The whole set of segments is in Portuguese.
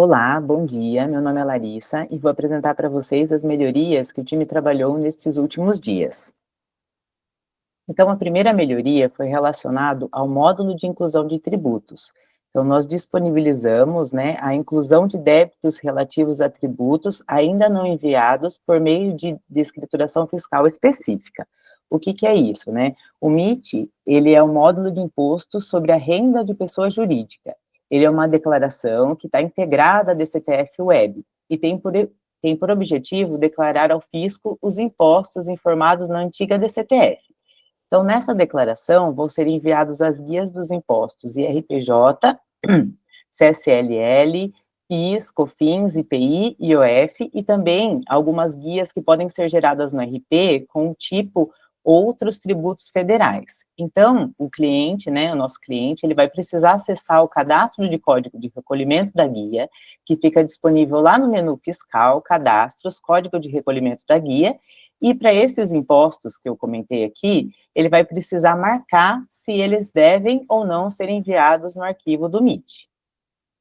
Olá, bom dia. Meu nome é Larissa e vou apresentar para vocês as melhorias que o time trabalhou nestes últimos dias. Então, a primeira melhoria foi relacionado ao módulo de inclusão de tributos. Então, nós disponibilizamos, a inclusão de débitos relativos a tributos ainda não enviados por meio de escrituração fiscal específica. O que é isso, né? O MIT, ele é um módulo de imposto sobre a renda de pessoa jurídica. Ele é uma declaração que está integrada à DCTF Web e tem por objetivo declarar ao fisco os impostos informados na antiga DCTF. Então, nessa declaração, vão ser enviados as guias dos impostos IRPJ, CSLL, PIS, COFINS, IPI, IOF, e também algumas guias que podem ser geradas no RP com o tipo outros tributos federais. Então, o cliente, o nosso cliente, ele vai precisar acessar o cadastro de código de recolhimento da guia, que fica disponível lá no menu fiscal, cadastros, código de recolhimento da guia, e para esses impostos que eu comentei aqui, ele vai precisar marcar se eles devem ou não ser enviados no arquivo do MIT.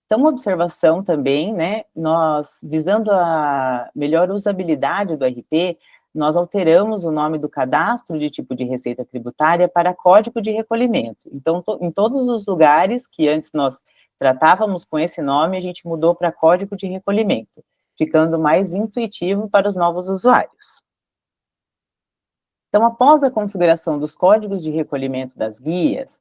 Então, uma observação também, nós, visando a melhor usabilidade do RP, nós alteramos o nome do cadastro de tipo de receita tributária para código de recolhimento. Então, em todos os lugares que antes nós tratávamos com esse nome, a gente mudou para código de recolhimento, ficando mais intuitivo para os novos usuários. Então, após a configuração dos códigos de recolhimento das guias,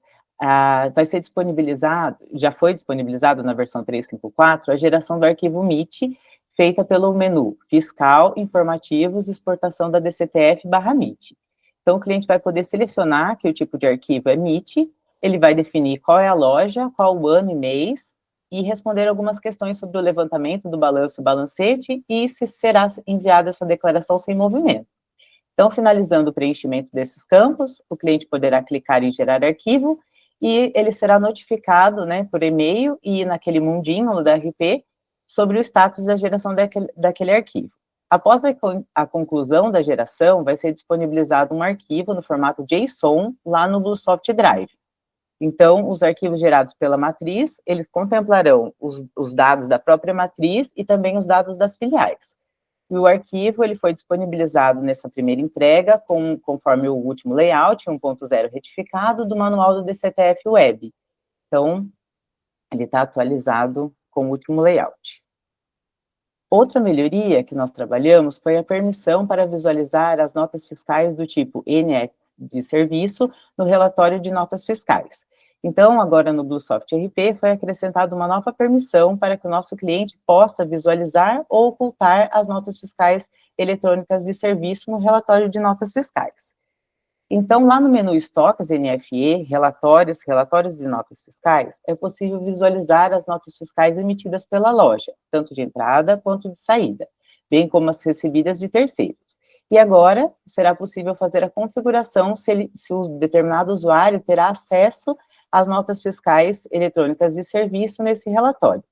vai ser disponibilizado, já foi disponibilizado na versão 354, a geração do arquivo MIT, feita pelo menu Fiscal, Informativos, Exportação da DCTF/MIT. Então, o cliente vai poder selecionar que o tipo de arquivo é MIT, ele vai definir qual é a loja, qual o ano e mês, e responder algumas questões sobre o levantamento do balanço e balancete, e se será enviada essa declaração sem movimento. Então, finalizando o preenchimento desses campos, o cliente poderá clicar em gerar arquivo e ele será notificado, por e-mail e naquele mundinho da RP sobre o status da geração daquele arquivo. Após a conclusão da geração, vai ser disponibilizado um arquivo no formato JSON lá no BlueSoft Drive. Então, os arquivos gerados pela matriz, eles contemplarão os dados da própria matriz e também os dados das filiais. E o arquivo, ele foi disponibilizado nessa primeira entrega, conforme o último layout, 1.0 retificado, do manual do DCTF Web. Então, ele está atualizado com o último layout. Outra melhoria que nós trabalhamos foi a permissão para visualizar as notas fiscais do tipo NFs de serviço no relatório de notas fiscais. Então, agora no BlueSoft RP foi acrescentada uma nova permissão para que o nosso cliente possa visualizar ou ocultar as notas fiscais eletrônicas de serviço no relatório de notas fiscais. Então, lá no menu Estoques NFE, relatórios de notas fiscais, é possível visualizar as notas fiscais emitidas pela loja, tanto de entrada quanto de saída, bem como as recebidas de terceiros. E agora, será possível fazer a configuração se o determinado usuário terá acesso às notas fiscais eletrônicas de serviço nesse relatório.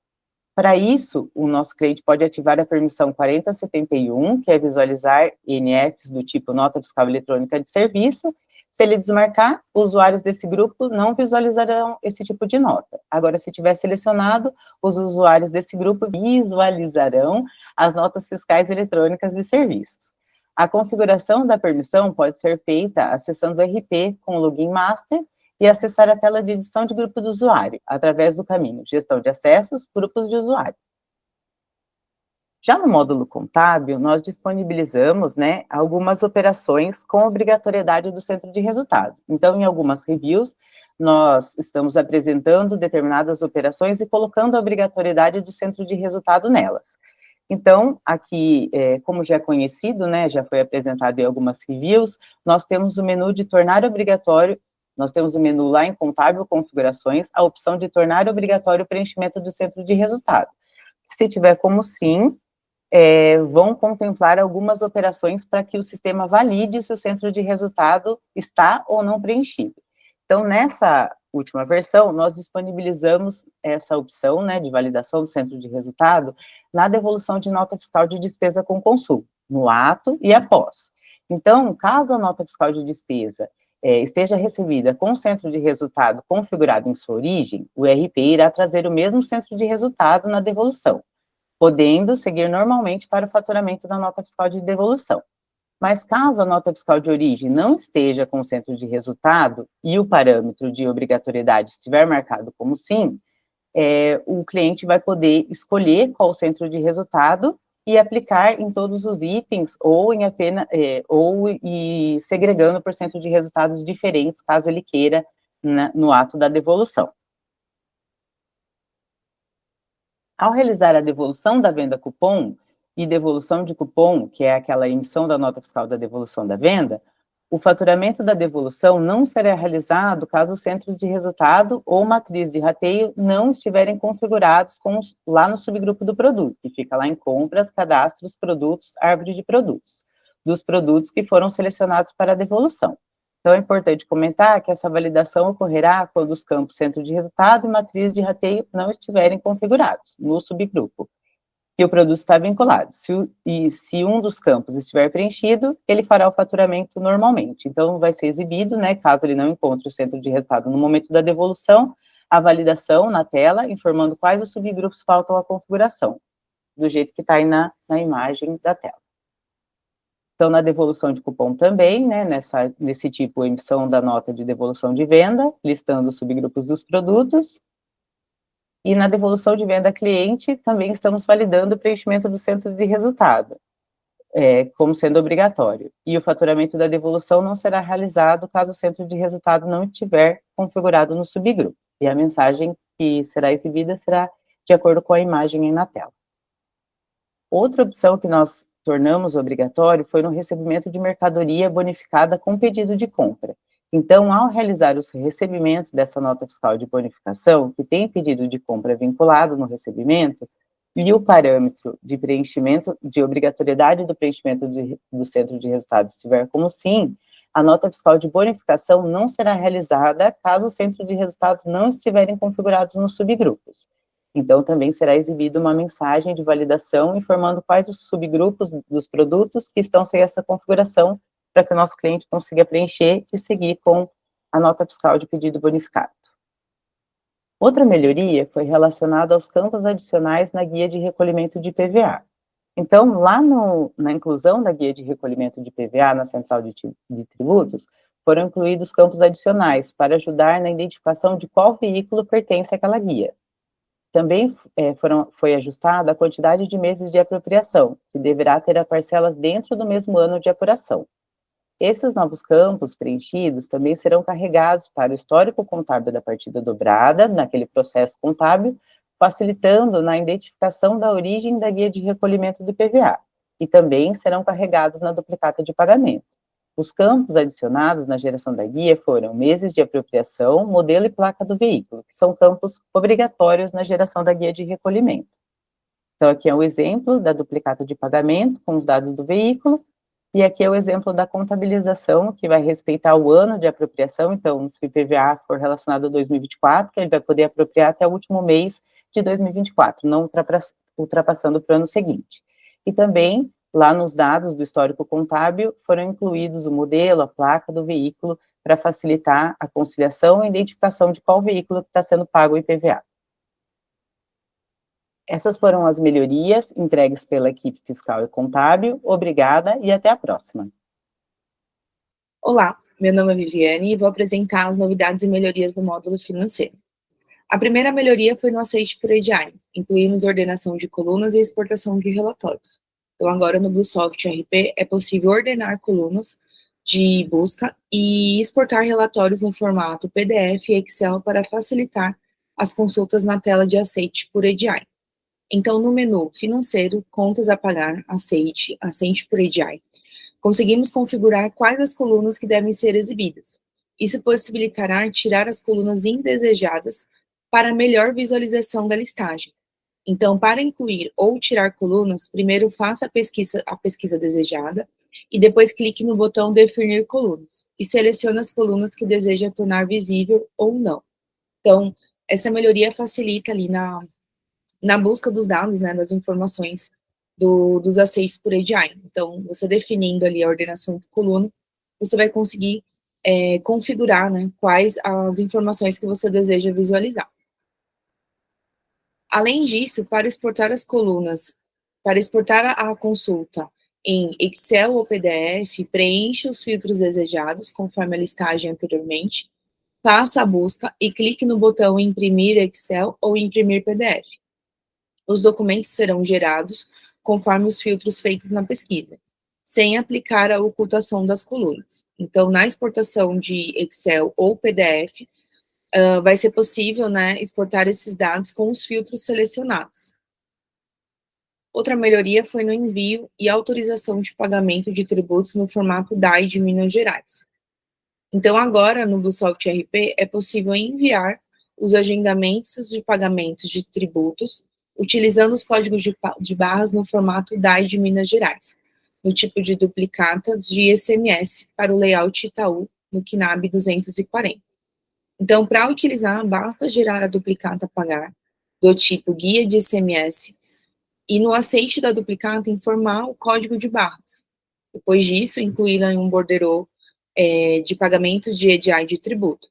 Para isso, o nosso cliente pode ativar a permissão 4071, que é visualizar INFs do tipo nota fiscal eletrônica de serviço. Se ele desmarcar, usuários desse grupo não visualizarão esse tipo de nota. Agora, se tiver selecionado, os usuários desse grupo visualizarão as notas fiscais eletrônicas de serviços. A configuração da permissão pode ser feita acessando o RP com o login master e acessar a tela de edição de grupo do usuário, através do caminho Gestão de Acessos, Grupos de Usuário. Já no módulo contábil, nós disponibilizamos, algumas operações com obrigatoriedade do centro de resultado. Então, em algumas reviews, nós estamos apresentando determinadas operações e colocando a obrigatoriedade do centro de resultado nelas. Então, aqui, como já é conhecido, já foi apresentado em algumas reviews, nós temos o menu de tornar obrigatório. Nós temos o menu lá em Contábil Configurações, a opção de tornar obrigatório o preenchimento do centro de resultado. Se tiver como sim, vão contemplar algumas operações para que o sistema valide se o centro de resultado está ou não preenchido. Então, nessa última versão, nós disponibilizamos essa opção, de validação do centro de resultado na devolução de nota fiscal de despesa com consumo, no ato e após. Então, caso a nota fiscal de despesa esteja recebida com o centro de resultado configurado em sua origem, o RP irá trazer o mesmo centro de resultado na devolução. podendo seguir normalmente para o faturamento da nota fiscal de devolução. Mas caso a nota fiscal de origem não esteja com o centro de resultado e o parâmetro de obrigatoriedade estiver marcado como sim, o cliente vai poder escolher qual o centro de resultado e aplicar em todos os itens ou em apenas e segregando por centro de resultados diferentes, caso ele queira, no ato da devolução. Ao realizar a devolução da venda cupom e devolução de cupom, que é aquela emissão da nota fiscal da devolução da venda, o faturamento da devolução não será realizado caso os centros de resultado ou matriz de rateio não estiverem configurados lá no subgrupo do produto, que fica lá em compras, cadastros, produtos, árvore de produtos, dos produtos que foram selecionados para a devolução. Então, é importante comentar que essa validação ocorrerá quando os campos centro de resultado e matriz de rateio não estiverem configurados no subgrupo, e o produto está vinculado. Se um dos campos estiver preenchido, ele fará o faturamento normalmente. Então, vai ser exibido, né, caso ele não encontre o centro de resultado no momento da devolução, a validação na tela, informando quais os subgrupos faltam à configuração, do jeito que está aí na imagem da tela. Então, na devolução de cupom também, né, nesse tipo, emissão da nota de devolução de venda, listando os subgrupos dos produtos. E na devolução de venda a cliente, também estamos validando o preenchimento do centro de resultado, como sendo obrigatório. E o faturamento da devolução não será realizado caso o centro de resultado não estiver configurado no subgrupo. E a mensagem que será exibida será de acordo com a imagem aí na tela. Outra opção que nós tornamos obrigatório foi no recebimento de mercadoria bonificada com pedido de compra. Então, ao realizar o recebimento dessa nota fiscal de bonificação, que tem pedido de compra vinculado no recebimento, e o parâmetro de preenchimento, de obrigatoriedade do preenchimento do centro de resultados estiver como sim, a nota fiscal de bonificação não será realizada caso o centro de resultados não estiverem configurados nos subgrupos. Então, também será exibida uma mensagem de validação informando quais os subgrupos dos produtos que estão sem essa configuração, para que o nosso cliente consiga preencher e seguir com a nota fiscal de pedido bonificado. Outra melhoria foi relacionada aos campos adicionais na guia de recolhimento de IPVA. Então, lá na inclusão da guia de recolhimento de IPVA na central de tributos, foram incluídos campos adicionais para ajudar na identificação de qual veículo pertence àquela guia. Também foi ajustada a quantidade de meses de apropriação, que deverá ter as parcelas dentro do mesmo ano de apuração. Esses novos campos preenchidos também serão carregados para o histórico contábil da partida dobrada, naquele processo contábil, facilitando na identificação da origem da guia de recolhimento do IPVA, e também serão carregados na duplicata de pagamento. Os campos adicionados na geração da guia foram meses de apropriação, modelo e placa do veículo, que são campos obrigatórios na geração da guia de recolhimento. Então, aqui é o exemplo da duplicata de pagamento com os dados do veículo, e aqui é o exemplo da contabilização, que vai respeitar o ano de apropriação. Então, se o IPVA for relacionado a 2024, ele vai poder apropriar até o último mês de 2024, não ultrapassando para o ano seguinte. E também, lá nos dados do histórico contábil, foram incluídos o modelo, a placa do veículo, para facilitar a conciliação e identificação de qual veículo está sendo pago o IPVA. Essas foram as melhorias entregues pela equipe fiscal e contábil. Obrigada e até a próxima. Olá, meu nome é Viviane e vou apresentar as novidades e melhorias do módulo financeiro. A primeira melhoria foi no aceite por EDI. Incluímos ordenação de colunas e exportação de relatórios. Então, agora no BlueSoft RP é possível ordenar colunas de busca e exportar relatórios no formato PDF e Excel para facilitar as consultas na tela de aceite por EDI. Então, no menu financeiro, contas a pagar, aceite por EDI, conseguimos configurar quais as colunas que devem ser exibidas. Isso possibilitará tirar as colunas indesejadas para melhor visualização da listagem. Então, para incluir ou tirar colunas, primeiro faça a pesquisa desejada e depois clique no botão Definir colunas e selecione as colunas que deseja tornar visível ou não. Então, essa melhoria facilita ali na busca dos dados, né, das informações dos aceites por EDI. Então, você definindo ali a ordenação de coluna, você vai conseguir configurar, né, quais as informações que você deseja visualizar. Além disso, para exportar as colunas, para exportar a consulta em Excel ou PDF, preencha os filtros desejados, conforme a listagem anteriormente, faça a busca e clique no botão Imprimir Excel ou Imprimir PDF. Os documentos serão gerados conforme os filtros feitos na pesquisa, sem aplicar a ocultação das colunas. Então, na exportação de Excel ou PDF, vai ser possível, né, exportar esses dados com os filtros selecionados. Outra melhoria foi no envio e autorização de pagamento de tributos no formato DAI de Minas Gerais. Então, agora, no BlueSoft RP, é possível enviar os agendamentos de pagamentos de tributos utilizando os códigos de barras no formato DAI de Minas Gerais, no tipo de duplicata de SMS para o layout Itaú no KNAB 240. Então, para utilizar, basta gerar a duplicata a pagar do tipo guia de SMS e no aceite da duplicata informar o código de barras. Depois disso, incluí-la em um borderô de pagamento de EDI de tributo.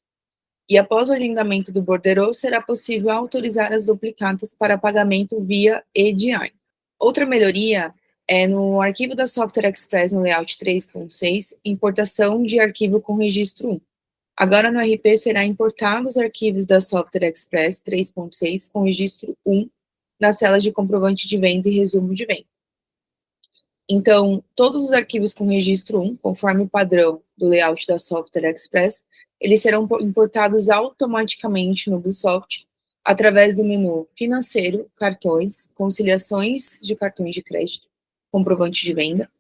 E após o agendamento do borderô, será possível autorizar as duplicatas para pagamento via EDI. Outra melhoria é no arquivo da Software Express no layout 3.6, importação de arquivo com registro 1. Agora no RP será importado os arquivos da Software Express 3.6 com registro 1 nas celas de comprovante de venda e resumo de venda. Então, todos os arquivos com registro 1, conforme o padrão do layout da Software Express, eles serão importados automaticamente no BlueSoft através do menu Financeiro, Cartões, Conciliações de cartões de crédito, comprovante de venda,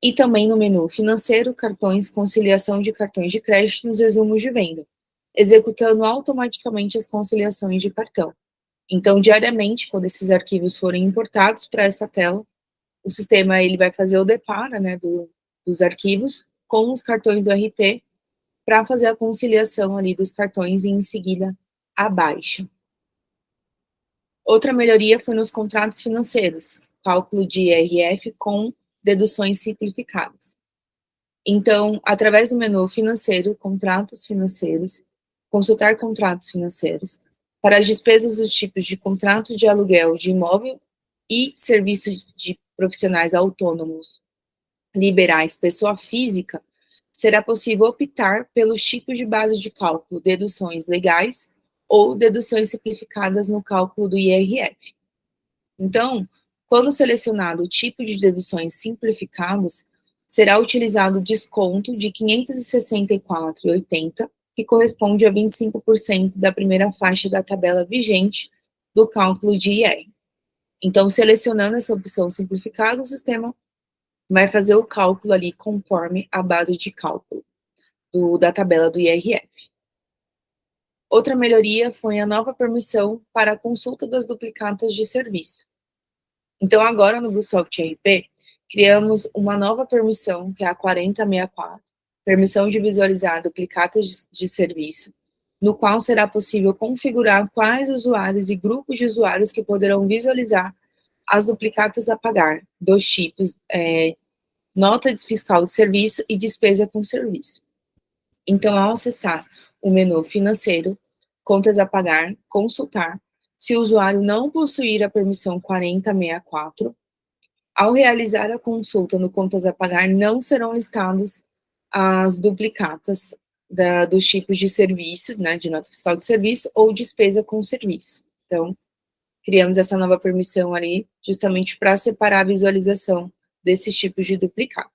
e também no menu Financeiro, Cartões, Conciliação de cartões de crédito nos resumos de venda, executando automaticamente as conciliações de cartão. Então, diariamente, quando esses arquivos forem importados para essa tela, o sistema ele vai fazer o depara, né, dos arquivos com os cartões do RP para fazer a conciliação ali dos cartões e em seguida a baixa. Outra melhoria foi nos contratos financeiros, cálculo de IRF com deduções simplificadas. Então, através do menu Financeiro, Contratos Financeiros, consultar contratos financeiros, para as despesas dos tipos de contrato de aluguel de imóvel e serviço de profissionais autônomos liberais, pessoa física, será possível optar pelos tipos de base de cálculo, deduções legais ou deduções simplificadas no cálculo do IRF. Então, quando selecionado o tipo de deduções simplificadas, será utilizado o desconto de R$ 564,80, que corresponde a 25% da primeira faixa da tabela vigente do cálculo de IR. Então, selecionando essa opção simplificada, o sistema vai fazer o cálculo ali conforme a base de cálculo da tabela do IRF. Outra melhoria foi a nova permissão para a consulta das duplicatas de serviço. Então, agora no BlueSoft RP, criamos uma nova permissão, que é a 4064, permissão de visualizar duplicatas de serviço, no qual será possível configurar quais usuários e grupos de usuários que poderão visualizar as duplicatas a pagar, dos tipos nota fiscal de serviço e despesa com serviço. Então, ao acessar o menu Financeiro, Contas a pagar, Consultar, se o usuário não possuir a permissão 4064, ao realizar a consulta no Contas a pagar, não serão listados as duplicatas dos tipos de serviço, né, de nota fiscal de serviço ou despesa com serviço. Então, criamos essa nova permissão ali, justamente para separar a visualização desses tipos de duplicado.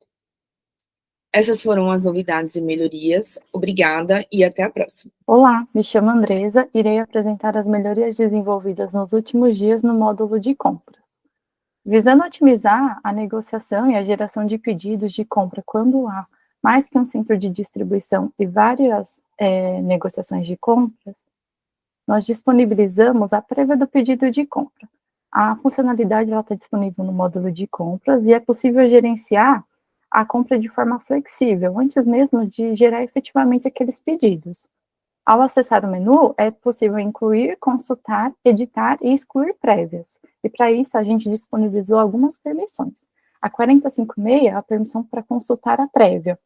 Essas foram as novidades e melhorias. Obrigada e até a próxima. Olá, me chamo Andresa, irei apresentar as melhorias desenvolvidas nos últimos dias no módulo de compras. Visando otimizar a negociação e a geração de pedidos de compra quando há mais que um centro de distribuição e várias negociações de compras, nós disponibilizamos a prévia do pedido de compra. A funcionalidade está disponível no módulo de compras e é possível gerenciar a compra de forma flexível, antes mesmo de gerar efetivamente aqueles pedidos. Ao acessar o menu, é possível incluir, consultar, editar e excluir prévias. E para isso, a gente disponibilizou algumas permissões. A 4056 é a permissão para consultar a prévia.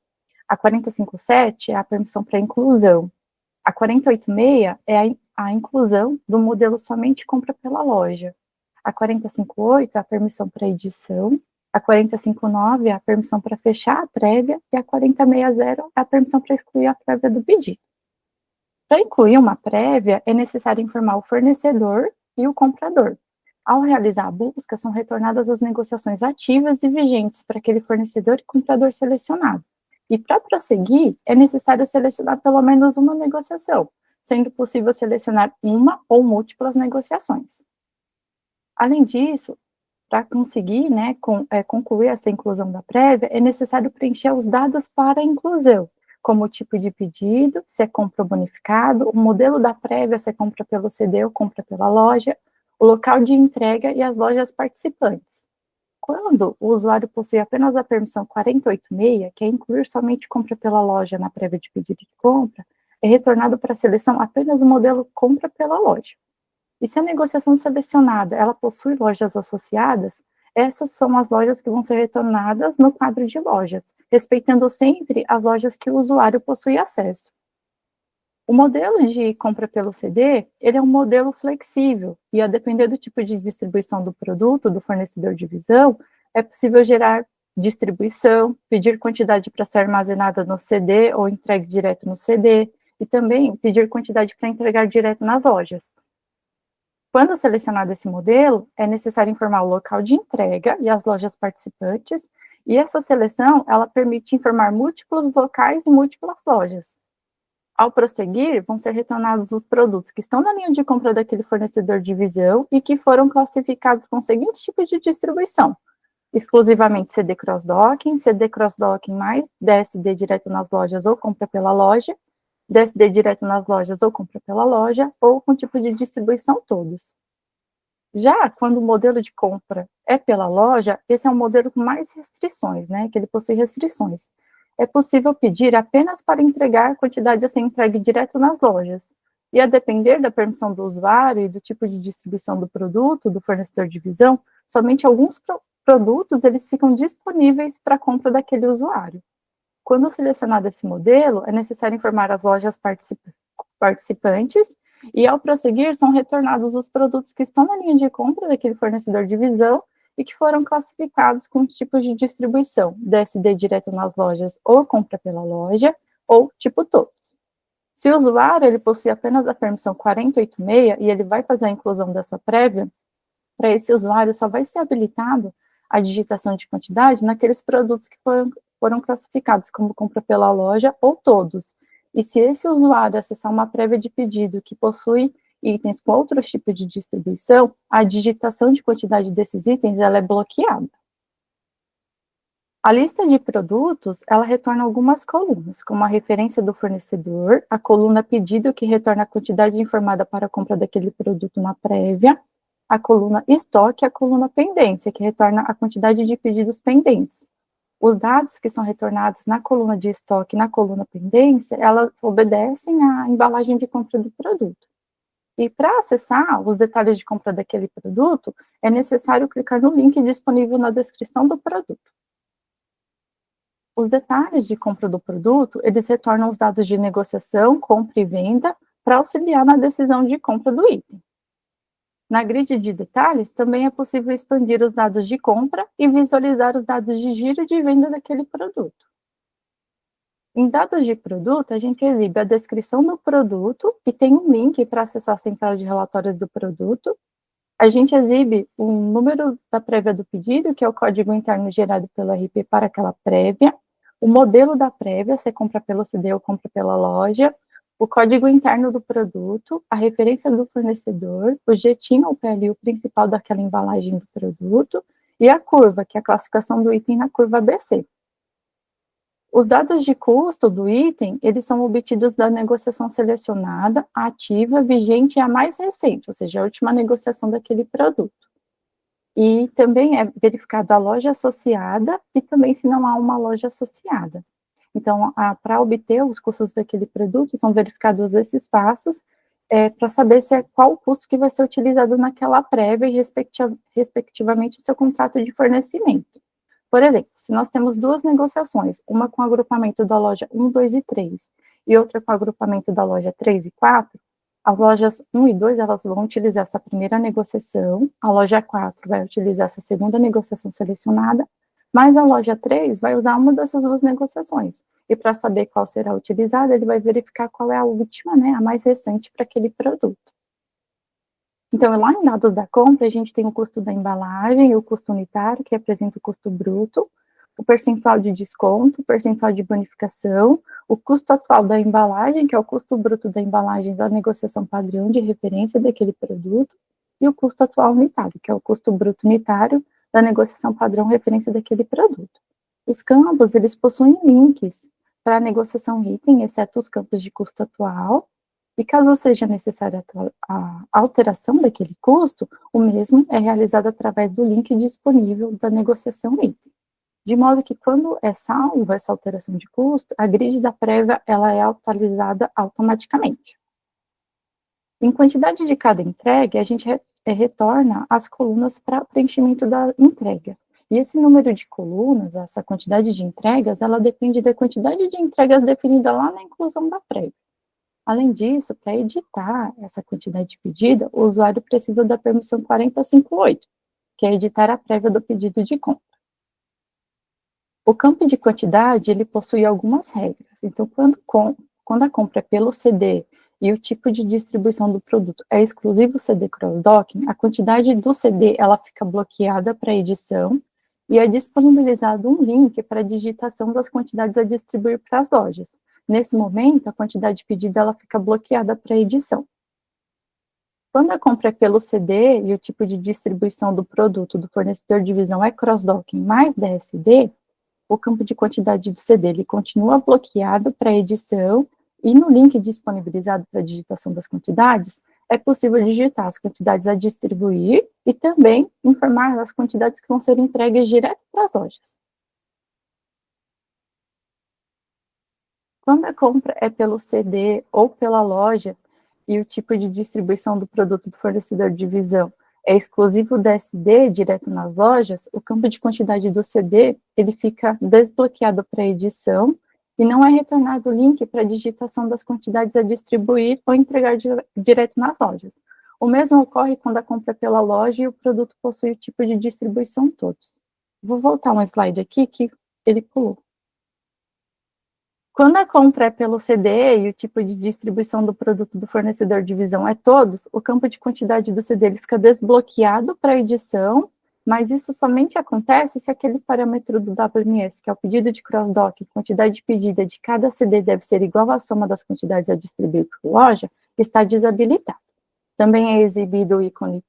A 4057 é a permissão para inclusão. A 4086 é a inclusão do modelo somente compra pela loja. A 4058 é a permissão para edição, a 4059 é a permissão para fechar a prévia e a 4060 é a permissão para excluir a prévia do pedido. Para incluir uma prévia, é necessário informar o fornecedor e o comprador. Ao realizar a busca, são retornadas as negociações ativas e vigentes para aquele fornecedor e comprador selecionado. E para prosseguir, é necessário selecionar pelo menos uma negociação, sendo possível selecionar uma ou múltiplas negociações. Além disso, para conseguir concluir essa inclusão da prévia, é necessário preencher os dados para a inclusão, como o tipo de pedido, se é compra ou bonificado, o modelo da prévia, se é compra pelo CD ou compra pela loja, o local de entrega e as lojas participantes. Quando o usuário possui apenas a permissão 4086, que é incluir somente compra pela loja na prévia de pedido de compra, é retornado para a seleção apenas o modelo compra pela loja. E se a negociação selecionada, ela possui lojas associadas, essas são as lojas que vão ser retornadas no quadro de lojas, respeitando sempre as lojas que o usuário possui acesso. O modelo de compra pelo CD, ele é um modelo flexível, e a depender do tipo de distribuição do produto, do fornecedor de visão, é possível gerar distribuição, pedir quantidade para ser armazenada no CD ou entregue direto no CD, e também pedir quantidade para entregar direto nas lojas. Quando selecionado esse modelo, é necessário informar o local de entrega e as lojas participantes, e essa seleção, ela permite informar múltiplos locais e múltiplas lojas. Ao prosseguir, vão ser retornados os produtos que estão na linha de compra daquele fornecedor de visão e que foram classificados com os seguintes tipos de distribuição: exclusivamente CD cross-docking mais DSD direto nas lojas ou compra pela loja, DSD direto nas lojas ou compra pela loja, ou com tipo de distribuição todos. Já quando o modelo de compra é pela loja, esse é um modelo com mais restrições, que ele possui restrições. É possível pedir apenas para entregar quantidade a ser entregue direto nas lojas. E a depender da permissão do usuário e do tipo de distribuição do produto, do fornecedor de visão, somente alguns produtos eles ficam disponíveis para compra daquele usuário. Quando selecionado esse modelo, é necessário informar as lojas participantes e, ao prosseguir, são retornados os produtos que estão na linha de compra daquele fornecedor de visão e que foram classificados com tipos de distribuição, DSD direto nas lojas ou compra pela loja, ou tipo todos. Se o usuário ele possui apenas a permissão 4086 e ele vai fazer a inclusão dessa prévia, para esse usuário só vai ser habilitado a digitação de quantidade naqueles produtos que foram classificados como compra pela loja ou todos. E se esse usuário acessar uma prévia de pedido que possui itens com outros tipos de distribuição, a digitação de quantidade desses itens ela é bloqueada. A lista de produtos, ela retorna algumas colunas, como a referência do fornecedor, a coluna pedido, que retorna a quantidade informada para a compra daquele produto na prévia, a coluna estoque e a coluna pendência, que retorna a quantidade de pedidos pendentes. Os dados que são retornados na coluna de estoque e na coluna pendência, elas obedecem à embalagem de compra do produto. E para acessar os detalhes de compra daquele produto, é necessário clicar no link disponível na descrição do produto. Os detalhes de compra do produto, eles retornam os dados de negociação, compra e venda, para auxiliar na decisão de compra do item. Na grid de detalhes, também é possível expandir os dados de compra e visualizar os dados de giro de venda daquele produto. Em dados de produto, a gente exibe a descrição do produto e tem um link para acessar a central de relatórios do produto. A gente exibe o número da prévia do pedido, que é o código interno gerado pelo RP para aquela prévia, o modelo da prévia, se compra pelo CD ou compra pela loja, o código interno do produto, a referência do fornecedor, o GTIN ou PLU principal daquela embalagem do produto, e a curva, que é a classificação do item na curva ABC. Os dados de custo do item, eles são obtidos da negociação selecionada, ativa, vigente e a mais recente, ou seja, a última negociação daquele produto. E também é verificada a loja associada e também se não há uma loja associada. Então, para obter os custos daquele produto, são verificados esses passos para saber qual o custo que vai ser utilizado naquela prévia e, respectivamente, o seu contrato de fornecimento. Por exemplo, se nós temos duas negociações, uma com o agrupamento da loja 1, 2 e 3, e outra com o agrupamento da loja 3 e 4, As lojas 1 e 2, elas vão utilizar essa primeira negociação, a loja 4 vai utilizar essa segunda negociação selecionada, mas a loja 3 vai usar uma dessas duas negociações. E para saber qual será utilizada, ele vai verificar qual é a última, né, a mais recente para aquele produto. Então, lá em dados da compra, a gente tem o custo da embalagem, o custo unitário, que representa o custo bruto, o percentual de desconto, o percentual de bonificação, o custo atual da embalagem, que é o custo bruto da embalagem da negociação padrão de referência daquele produto, e o custo atual unitário, que é o custo bruto unitário da negociação padrão referência daquele produto. Os campos, eles possuem links para a negociação item, exceto os campos de custo atual, e caso seja necessária a alteração daquele custo, o mesmo é realizado através do link disponível da negociação item. De modo que quando é salva essa alteração de custo, a grid da prévia ela é atualizada automaticamente. Em quantidade de cada entrega, a gente retorna as colunas para preenchimento da entrega. E esse número de colunas, essa quantidade de entregas, ela depende da quantidade de entregas definida lá na inclusão da prévia. Além disso, para editar essa quantidade pedida, o usuário precisa da permissão 4058, que é editar a prévia do pedido de compra. O campo de quantidade, ele possui algumas regras. Então, quando a compra é pelo CD e o tipo de distribuição do produto é exclusivo CD cross-docking, a quantidade do CD, ela fica bloqueada para edição e é disponibilizado um link para a digitação das quantidades a distribuir para as lojas. Nesse momento, a quantidade pedida, ela fica bloqueada para edição. Quando a compra é pelo CD e o tipo de distribuição do produto do fornecedor de divisão é cross-docking mais DSD, o campo de quantidade do CD ele continua bloqueado para edição e no link disponibilizado para a digitação das quantidades, é possível digitar as quantidades a distribuir e também informar as quantidades que vão ser entregues direto para as lojas. Quando a compra é pelo CD ou pela loja e o tipo de distribuição do produto do fornecedor de divisão é exclusivo do SD direto nas lojas, o campo de quantidade do CD, ele fica desbloqueado para edição e não é retornado o link para digitação das quantidades a distribuir ou entregar direto nas lojas. O mesmo ocorre quando a compra é pela loja e o produto possui o tipo de distribuição todos. Vou voltar um slide aqui que ele pulou. Quando a compra é pelo CD e o tipo de distribuição do produto do fornecedor de divisão é todos, o campo de quantidade do CD ele fica desbloqueado para edição, mas isso somente acontece se aquele parâmetro do WMS, que é o pedido de cross-dock, quantidade pedida de cada CD deve ser igual à soma das quantidades a distribuir por loja, está desabilitado. Também é exibido o ícone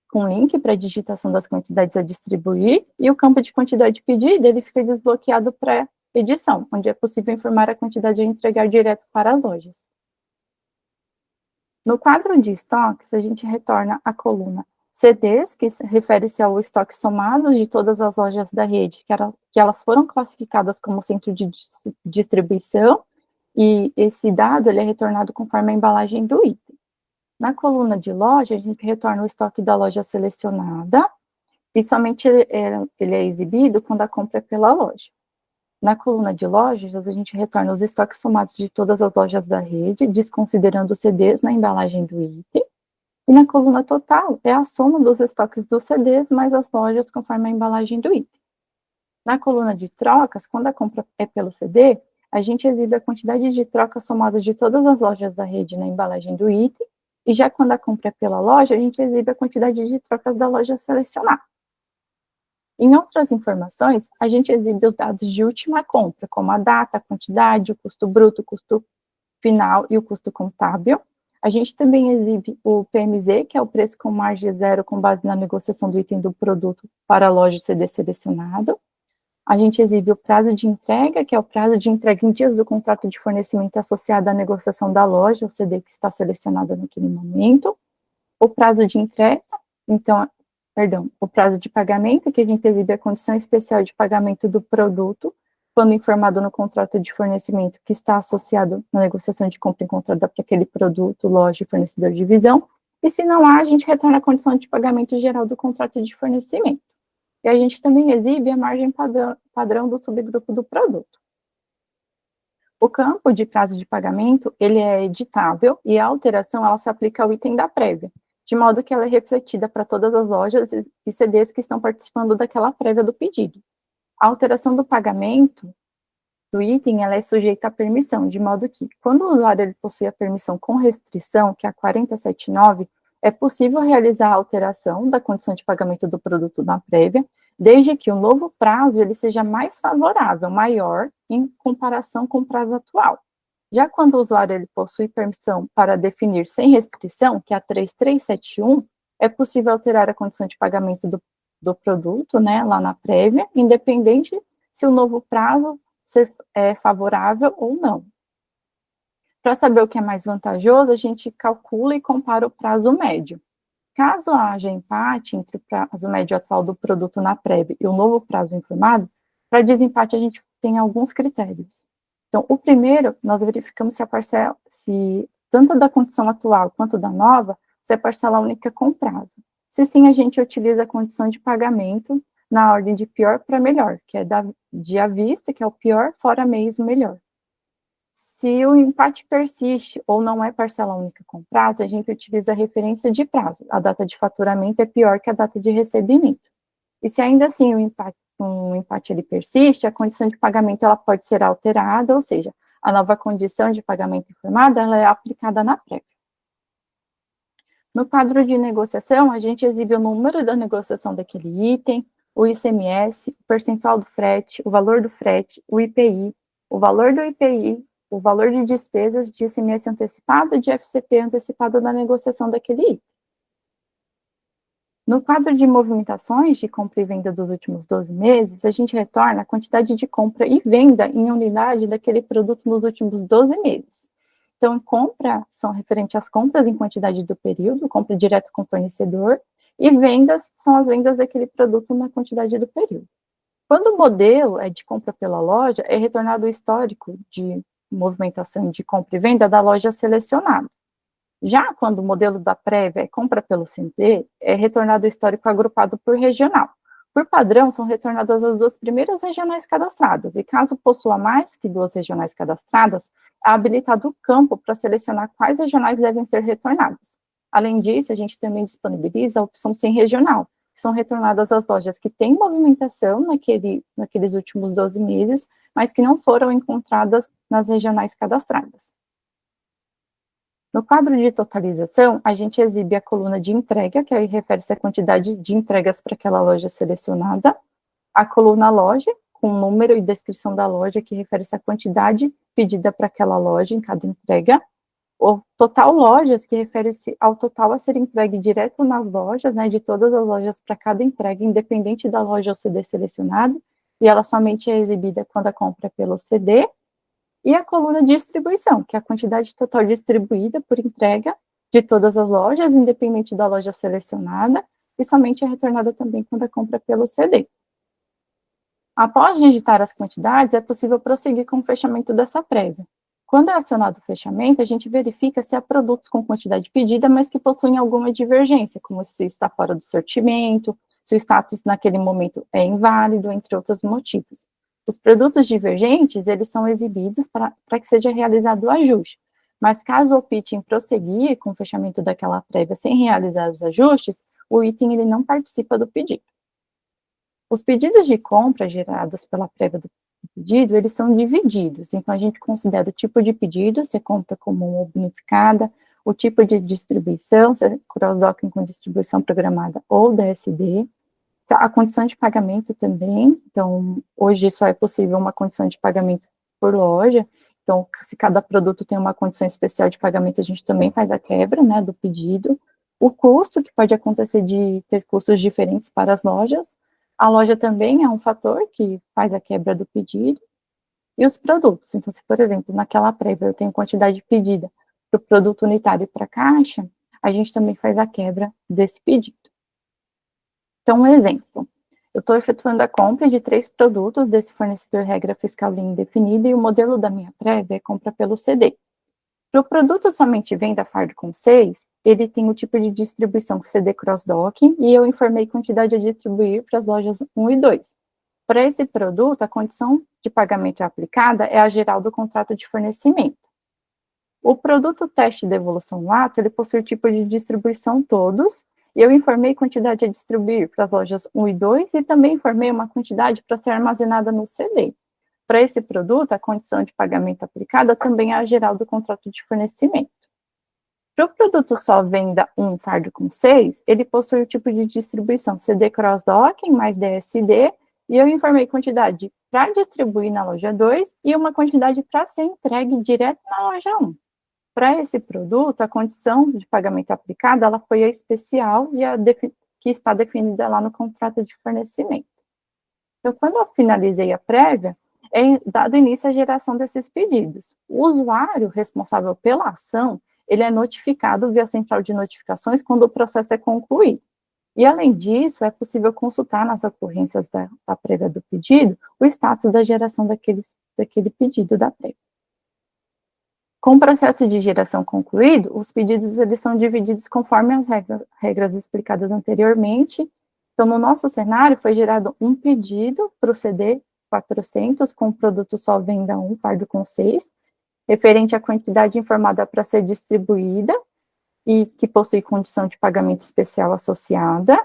com link para digitação das quantidades a distribuir, e o campo de quantidade pedida ele fica desbloqueado para edição, onde é possível informar a quantidade a entregar direto para as lojas. No quadro de estoques, a gente retorna a coluna CDs, que refere-se ao estoque somados de todas as lojas da rede, que elas foram classificadas como centro de distribuição, e esse dado ele é retornado conforme a embalagem do item. Na coluna de loja, a gente retorna o estoque da loja selecionada, e somente ele é exibido quando a compra é pela loja. Na coluna de lojas, a gente retorna os estoques somados de todas as lojas da rede, desconsiderando os CDs na embalagem do item. E na coluna total, é a soma dos estoques dos CDs mais as lojas conforme a embalagem do item. Na coluna de trocas, quando a compra é pelo CD, a gente exibe a quantidade de trocas somadas de todas as lojas da rede na embalagem do item, e já quando a compra é pela loja, a gente exibe a quantidade de trocas da loja selecionada. Em outras informações, a gente exibe os dados de última compra, como a data, a quantidade, o custo bruto, o custo final e o custo contábil. A gente também exibe o PMZ, que é o preço com margem zero com base na negociação do item do produto para a loja CD selecionado. A gente exibe o prazo de entrega, que é o prazo de entrega em dias do contrato de fornecimento associado à negociação da loja, o CD que está selecionado naquele momento. O prazo de entrega, o prazo de pagamento, que a gente exibe a condição especial de pagamento do produto, quando informado no contrato de fornecimento que está associado na negociação de compra encontrada para aquele produto, loja e fornecedor de divisão, e se não há, a gente retorna a condição de pagamento geral do contrato de fornecimento. E a gente também exibe a margem padrão do subgrupo do produto. O campo de prazo de pagamento, ele é editável e a alteração, ela se aplica ao item da prévia, de modo que ela é refletida para todas as lojas e CDs que estão participando daquela prévia do pedido. A alteração do pagamento do item, ela é sujeita à permissão, de modo que, quando o usuário ele possui a permissão com restrição, que é a 479, é possível realizar a alteração da condição de pagamento do produto na prévia, desde que o novo prazo ele seja mais favorável, maior, em comparação com o prazo atual. Já quando o usuário ele possui permissão para definir sem restrição, que é a 3371, é possível alterar a condição de pagamento do produto, né, lá na prévia, independente se o novo prazo ser favorável ou não. Para saber o que é mais vantajoso, a gente calcula e compara o prazo médio. Caso haja empate entre o prazo médio atual do produto na prévia e o novo prazo informado, para desempate a gente tem alguns critérios. Então, o primeiro, nós verificamos se a parcela, se tanto da condição atual quanto da nova, se é parcela única com prazo. Se sim, a gente utiliza a condição de pagamento na ordem de pior para melhor, que é de à vista, que é o pior, fora mês, o melhor. Se o empate persiste ou não é parcela única com prazo, a gente utiliza a referência de prazo. A data de faturamento é pior que a data de recebimento. E se ainda assim o empate ele persiste, a condição de pagamento ela pode ser alterada, ou seja, a nova condição de pagamento informada ela é aplicada na prévia. No quadro de negociação, a gente exibe o número da negociação daquele item, o ICMS, o percentual do frete, o valor do frete, o IPI, o valor do IPI, o valor de despesas de ICMS antecipado e de FCP antecipado na negociação daquele item. No quadro de movimentações de compra e venda dos últimos 12 meses, a gente retorna a quantidade de compra e venda em unidade daquele produto nos últimos 12 meses. Então, compra são referentes às compras em quantidade do período, compra direto com o fornecedor, e vendas são as vendas daquele produto na quantidade do período. Quando o modelo é de compra pela loja, é retornado o histórico de movimentação de compra e venda da loja selecionada. Já quando o modelo da prévia é compra pelo CD, é retornado o histórico agrupado por regional. Por padrão, são retornadas as duas primeiras regionais cadastradas, e caso possua mais que duas regionais cadastradas, é habilitado o campo para selecionar quais regionais devem ser retornadas. Além disso, a gente também disponibiliza a opção sem regional, que são retornadas as lojas que têm movimentação naqueles últimos 12 meses, mas que não foram encontradas nas regionais cadastradas. No quadro de totalização, a gente exibe a coluna de entrega, que aí refere-se à quantidade de entregas para aquela loja selecionada, a coluna loja, com número e descrição da loja, que refere-se à quantidade pedida para aquela loja em cada entrega, o total lojas, que refere-se ao total a ser entregue direto nas lojas, né, de todas as lojas para cada entrega, independente da loja ou CD selecionado, e ela somente é exibida quando a compra é pelo CD, e a coluna de distribuição, que é a quantidade total distribuída por entrega de todas as lojas, independente da loja selecionada, e somente é retornada também quando a compra é pelo CD. Após digitar as quantidades, é possível prosseguir com o fechamento dessa prévia. Quando é acionado o fechamento, a gente verifica se há produtos com quantidade pedida, mas que possuem alguma divergência, como se está fora do sortimento, se o status naquele momento é inválido, entre outros motivos. Os produtos divergentes, eles são exibidos para que seja realizado o ajuste, mas caso opte em prosseguir com o fechamento daquela prévia sem realizar os ajustes, o item ele não participa do pedido. Os pedidos de compra gerados pela prévia do pedido, eles são divididos, então a gente considera o tipo de pedido, se é compra comum ou bonificada, o tipo de distribuição, se é cross-docking com distribuição programada ou DSD, a condição de pagamento também, então, hoje só é possível uma condição de pagamento por loja, então, se cada produto tem uma condição especial de pagamento, a gente também faz a quebra, né, do pedido. O custo, que pode acontecer de ter custos diferentes para as lojas, a loja também é um fator que faz a quebra do pedido, e os produtos, então, se, por exemplo, naquela prévia eu tenho quantidade pedida para o produto unitário e para a caixa, a gente também faz a quebra desse pedido. Então, um exemplo, eu estou efetuando a compra de 3 produtos desse fornecedor regra fiscal linha indefinida e o modelo da minha prévia é compra pelo CD. Para o produto somente venda fardo com 6, ele tem o tipo de distribuição com CD cross-docking e eu informei quantidade a distribuir para as lojas 1 e 2. Para esse produto, a condição de pagamento é aplicada é a geral do contrato de fornecimento. O produto teste de devolução lato, ele possui o tipo de distribuição todos, e eu informei quantidade a distribuir para as lojas 1 e 2, e também informei uma quantidade para ser armazenada no CD. Para esse produto, a condição de pagamento aplicada também é a geral do contrato de fornecimento. Para o produto só venda 1 fardo com 6, ele possui o tipo de distribuição CD cross-docking mais DSD, e eu informei quantidade para distribuir na loja 2 e uma quantidade para ser entregue direto na loja 1. Para esse produto, a condição de pagamento aplicada, ela foi a especial e que está definida lá no contrato de fornecimento. Então, quando eu finalizei a prévia, é dado início à geração desses pedidos. O usuário responsável pela ação, ele é notificado via central de notificações quando o processo é concluído. E, além disso, é possível consultar nas ocorrências da prévia do pedido o status da geração daquele pedido da prévia. Com o processo de geração concluído, os pedidos eles são divididos conforme as regras explicadas anteriormente. Então, no nosso cenário, foi gerado um pedido para o CD 400 com o produto só venda 1 fardo com 6, referente à quantidade informada para ser distribuída e que possui condição de pagamento especial associada.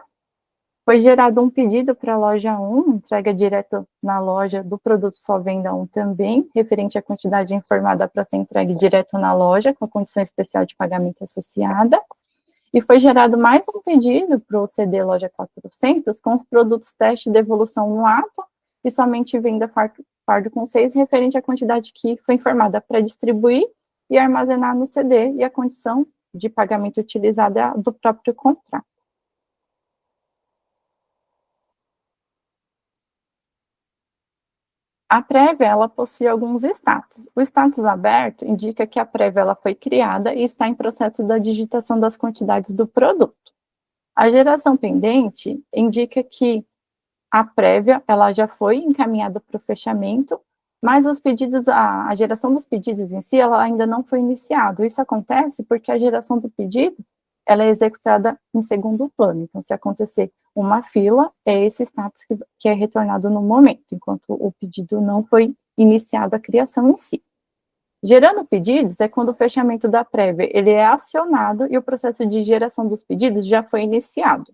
Foi gerado um pedido para a loja 1, entrega direto na loja do produto só venda 1 também, referente à quantidade informada para ser entregue direto na loja, com a condição especial de pagamento associada. E foi gerado mais um pedido para o CD Loja 400, com os produtos teste de devolução no ato, e somente venda fardo com 6, referente à quantidade que foi informada para distribuir e armazenar no CD, e a condição de pagamento utilizada do próprio contrato. A prévia, ela possui alguns status. O status aberto indica que a prévia ela foi criada e está em processo da digitação das quantidades do produto. A geração pendente indica que a prévia ela já foi encaminhada para o fechamento, mas os pedidos, a geração dos pedidos em si, ela ainda não foi iniciada. Isso acontece porque a geração do pedido ela é executada em segundo plano. Então, se acontecer uma fila, é esse status que é retornado no momento, enquanto o pedido não foi iniciado a criação em si. Gerando pedidos é quando o fechamento da prévia ele é acionado e o processo de geração dos pedidos já foi iniciado.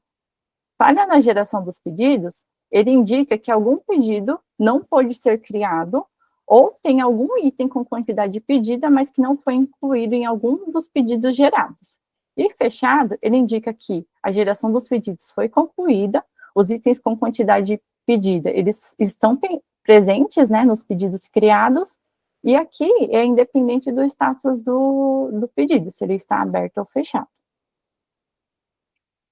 Falha na geração dos pedidos, ele indica que algum pedido não pode ser criado ou tem algum item com quantidade pedida, mas que não foi incluído em algum dos pedidos gerados. E fechado, ele indica que a geração dos pedidos foi concluída, os itens com quantidade pedida, eles estão presentes, né, nos pedidos criados, e aqui é independente do status do pedido, se ele está aberto ou fechado.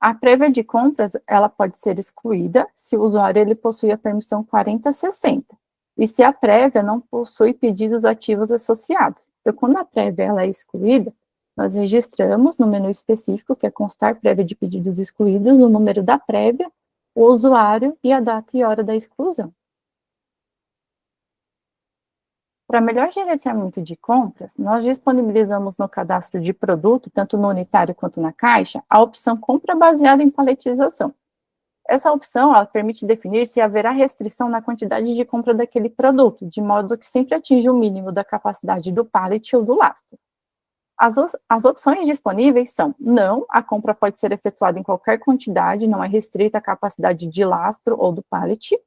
A prévia de compras, ela pode ser excluída se o usuário ele possui a permissão 4060, e se a prévia não possui pedidos ativos associados. Então, quando a prévia ela é excluída, nós registramos no menu específico, que é constar prévia de pedidos excluídos, o número da prévia, o usuário e a data e hora da exclusão. Para melhor gerenciamento de compras, nós disponibilizamos no cadastro de produto, tanto no unitário quanto na caixa, a opção compra baseada em paletização. Essa opção ela permite definir se haverá restrição na quantidade de compra daquele produto, de modo que sempre atinja o mínimo da capacidade do pallet ou do lastro. As opções disponíveis são: não, a compra pode ser efetuada em qualquer quantidade, não é restrita à capacidade de lastro ou do pallet.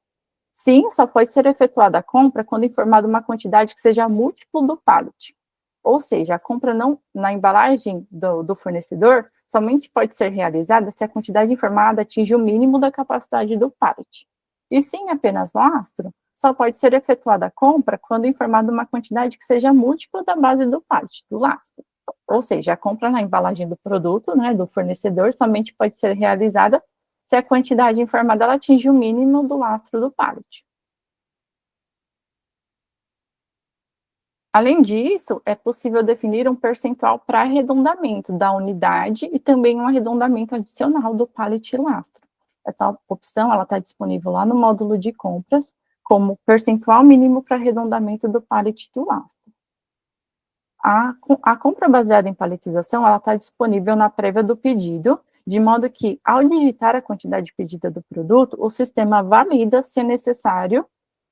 Sim, só pode ser efetuada a compra quando informada uma quantidade que seja múltiplo do pallet. Ou seja, a compra não na embalagem do fornecedor somente pode ser realizada se a quantidade informada atinge o mínimo da capacidade do pallet. E sim, apenas lastro, só pode ser efetuada a compra quando informada uma quantidade que seja múltipla da base do pallet, do lastro. Ou seja, a compra na embalagem do produto, né, do fornecedor, somente pode ser realizada se a quantidade informada ela atinge o mínimo do lastro do pallet. Além disso, é possível definir um percentual para arredondamento da unidade e também um arredondamento adicional do pallet e lastro. Essa opção está disponível lá no módulo de compras, como percentual mínimo para arredondamento do pallet e do lastro. A compra baseada em paletização, ela está disponível na prévia do pedido, de modo que, ao digitar a quantidade pedida do produto, o sistema valida se é necessário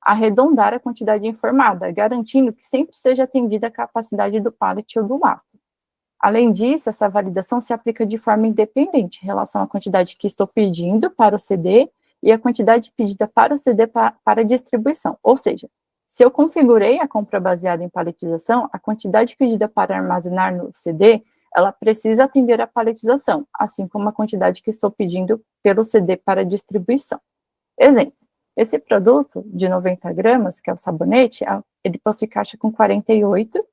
arredondar a quantidade informada, garantindo que sempre seja atendida a capacidade do pallet ou do lastro. Além disso, essa validação se aplica de forma independente em relação à quantidade que estou pedindo para o CD e a quantidade pedida para o CD para distribuição. Ou seja, se eu configurei a compra baseada em paletização, a quantidade pedida para armazenar no CD, ela precisa atender a paletização, assim como a quantidade que estou pedindo pelo CD para distribuição. Exemplo, esse produto de 90 gramas, que é o sabonete, ele possui caixa com 48,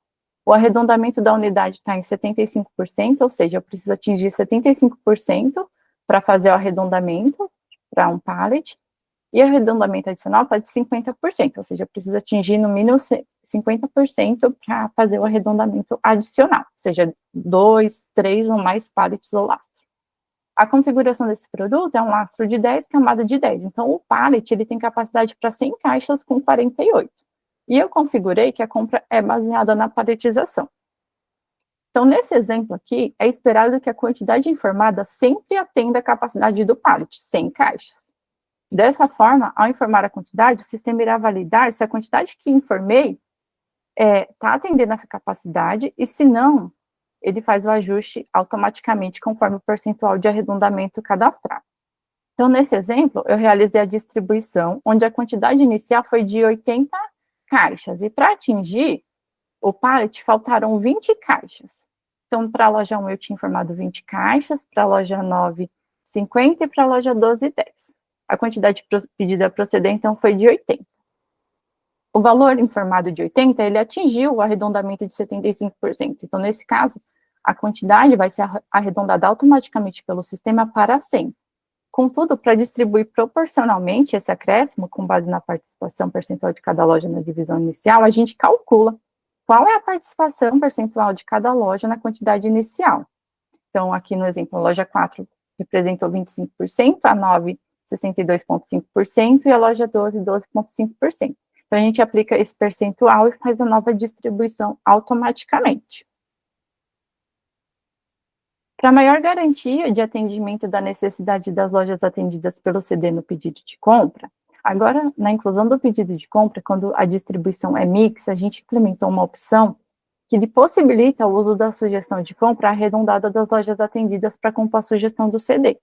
o arredondamento da unidade está em 75%, ou seja, eu preciso atingir 75% para fazer o arredondamento para um pallet, e o arredondamento adicional está de 50%, ou seja, eu preciso atingir no mínimo 50% para fazer o arredondamento adicional, ou seja, 2, 3 ou mais pallets ou lastro. A configuração desse produto é um lastro de 10, camada de 10, então o pallet ele tem capacidade para 100 caixas com 48. E eu configurei que a compra é baseada na paletização. Então, nesse exemplo aqui, é esperado que a quantidade informada sempre atenda a capacidade do pallet, 100 caixas. Dessa forma, ao informar a quantidade, o sistema irá validar se a quantidade que informei está atendendo essa capacidade, e se não, ele faz o ajuste automaticamente conforme o percentual de arredondamento cadastrado. Então, nesse exemplo, eu realizei a distribuição, onde a quantidade inicial foi de 80 caixas, e para atingir o pallet, faltaram 20 caixas. Então, para a loja 1, eu tinha informado 20 caixas, para a loja 9, 50, e para a loja 12, 10. A quantidade pedida a proceder, então, foi de 80. O valor informado de 80, ele atingiu o arredondamento de 75%. Então, nesse caso, a quantidade vai ser arredondada automaticamente pelo sistema para 100. Contudo, para distribuir proporcionalmente esse acréscimo, com base na participação percentual de cada loja na divisão inicial, a gente calcula qual é a participação percentual de cada loja na quantidade inicial. Então, aqui no exemplo, a loja 4 representou 25%, a 9, 62,5%, e a loja 12, 12,5%. Então, a gente aplica esse percentual e faz a nova distribuição automaticamente. Para maior garantia de atendimento da necessidade das lojas atendidas pelo CD no pedido de compra, agora, na inclusão do pedido de compra, quando a distribuição é mix, a gente implementou uma opção que lhe possibilita o uso da sugestão de compra arredondada das lojas atendidas para compor a sugestão do CD.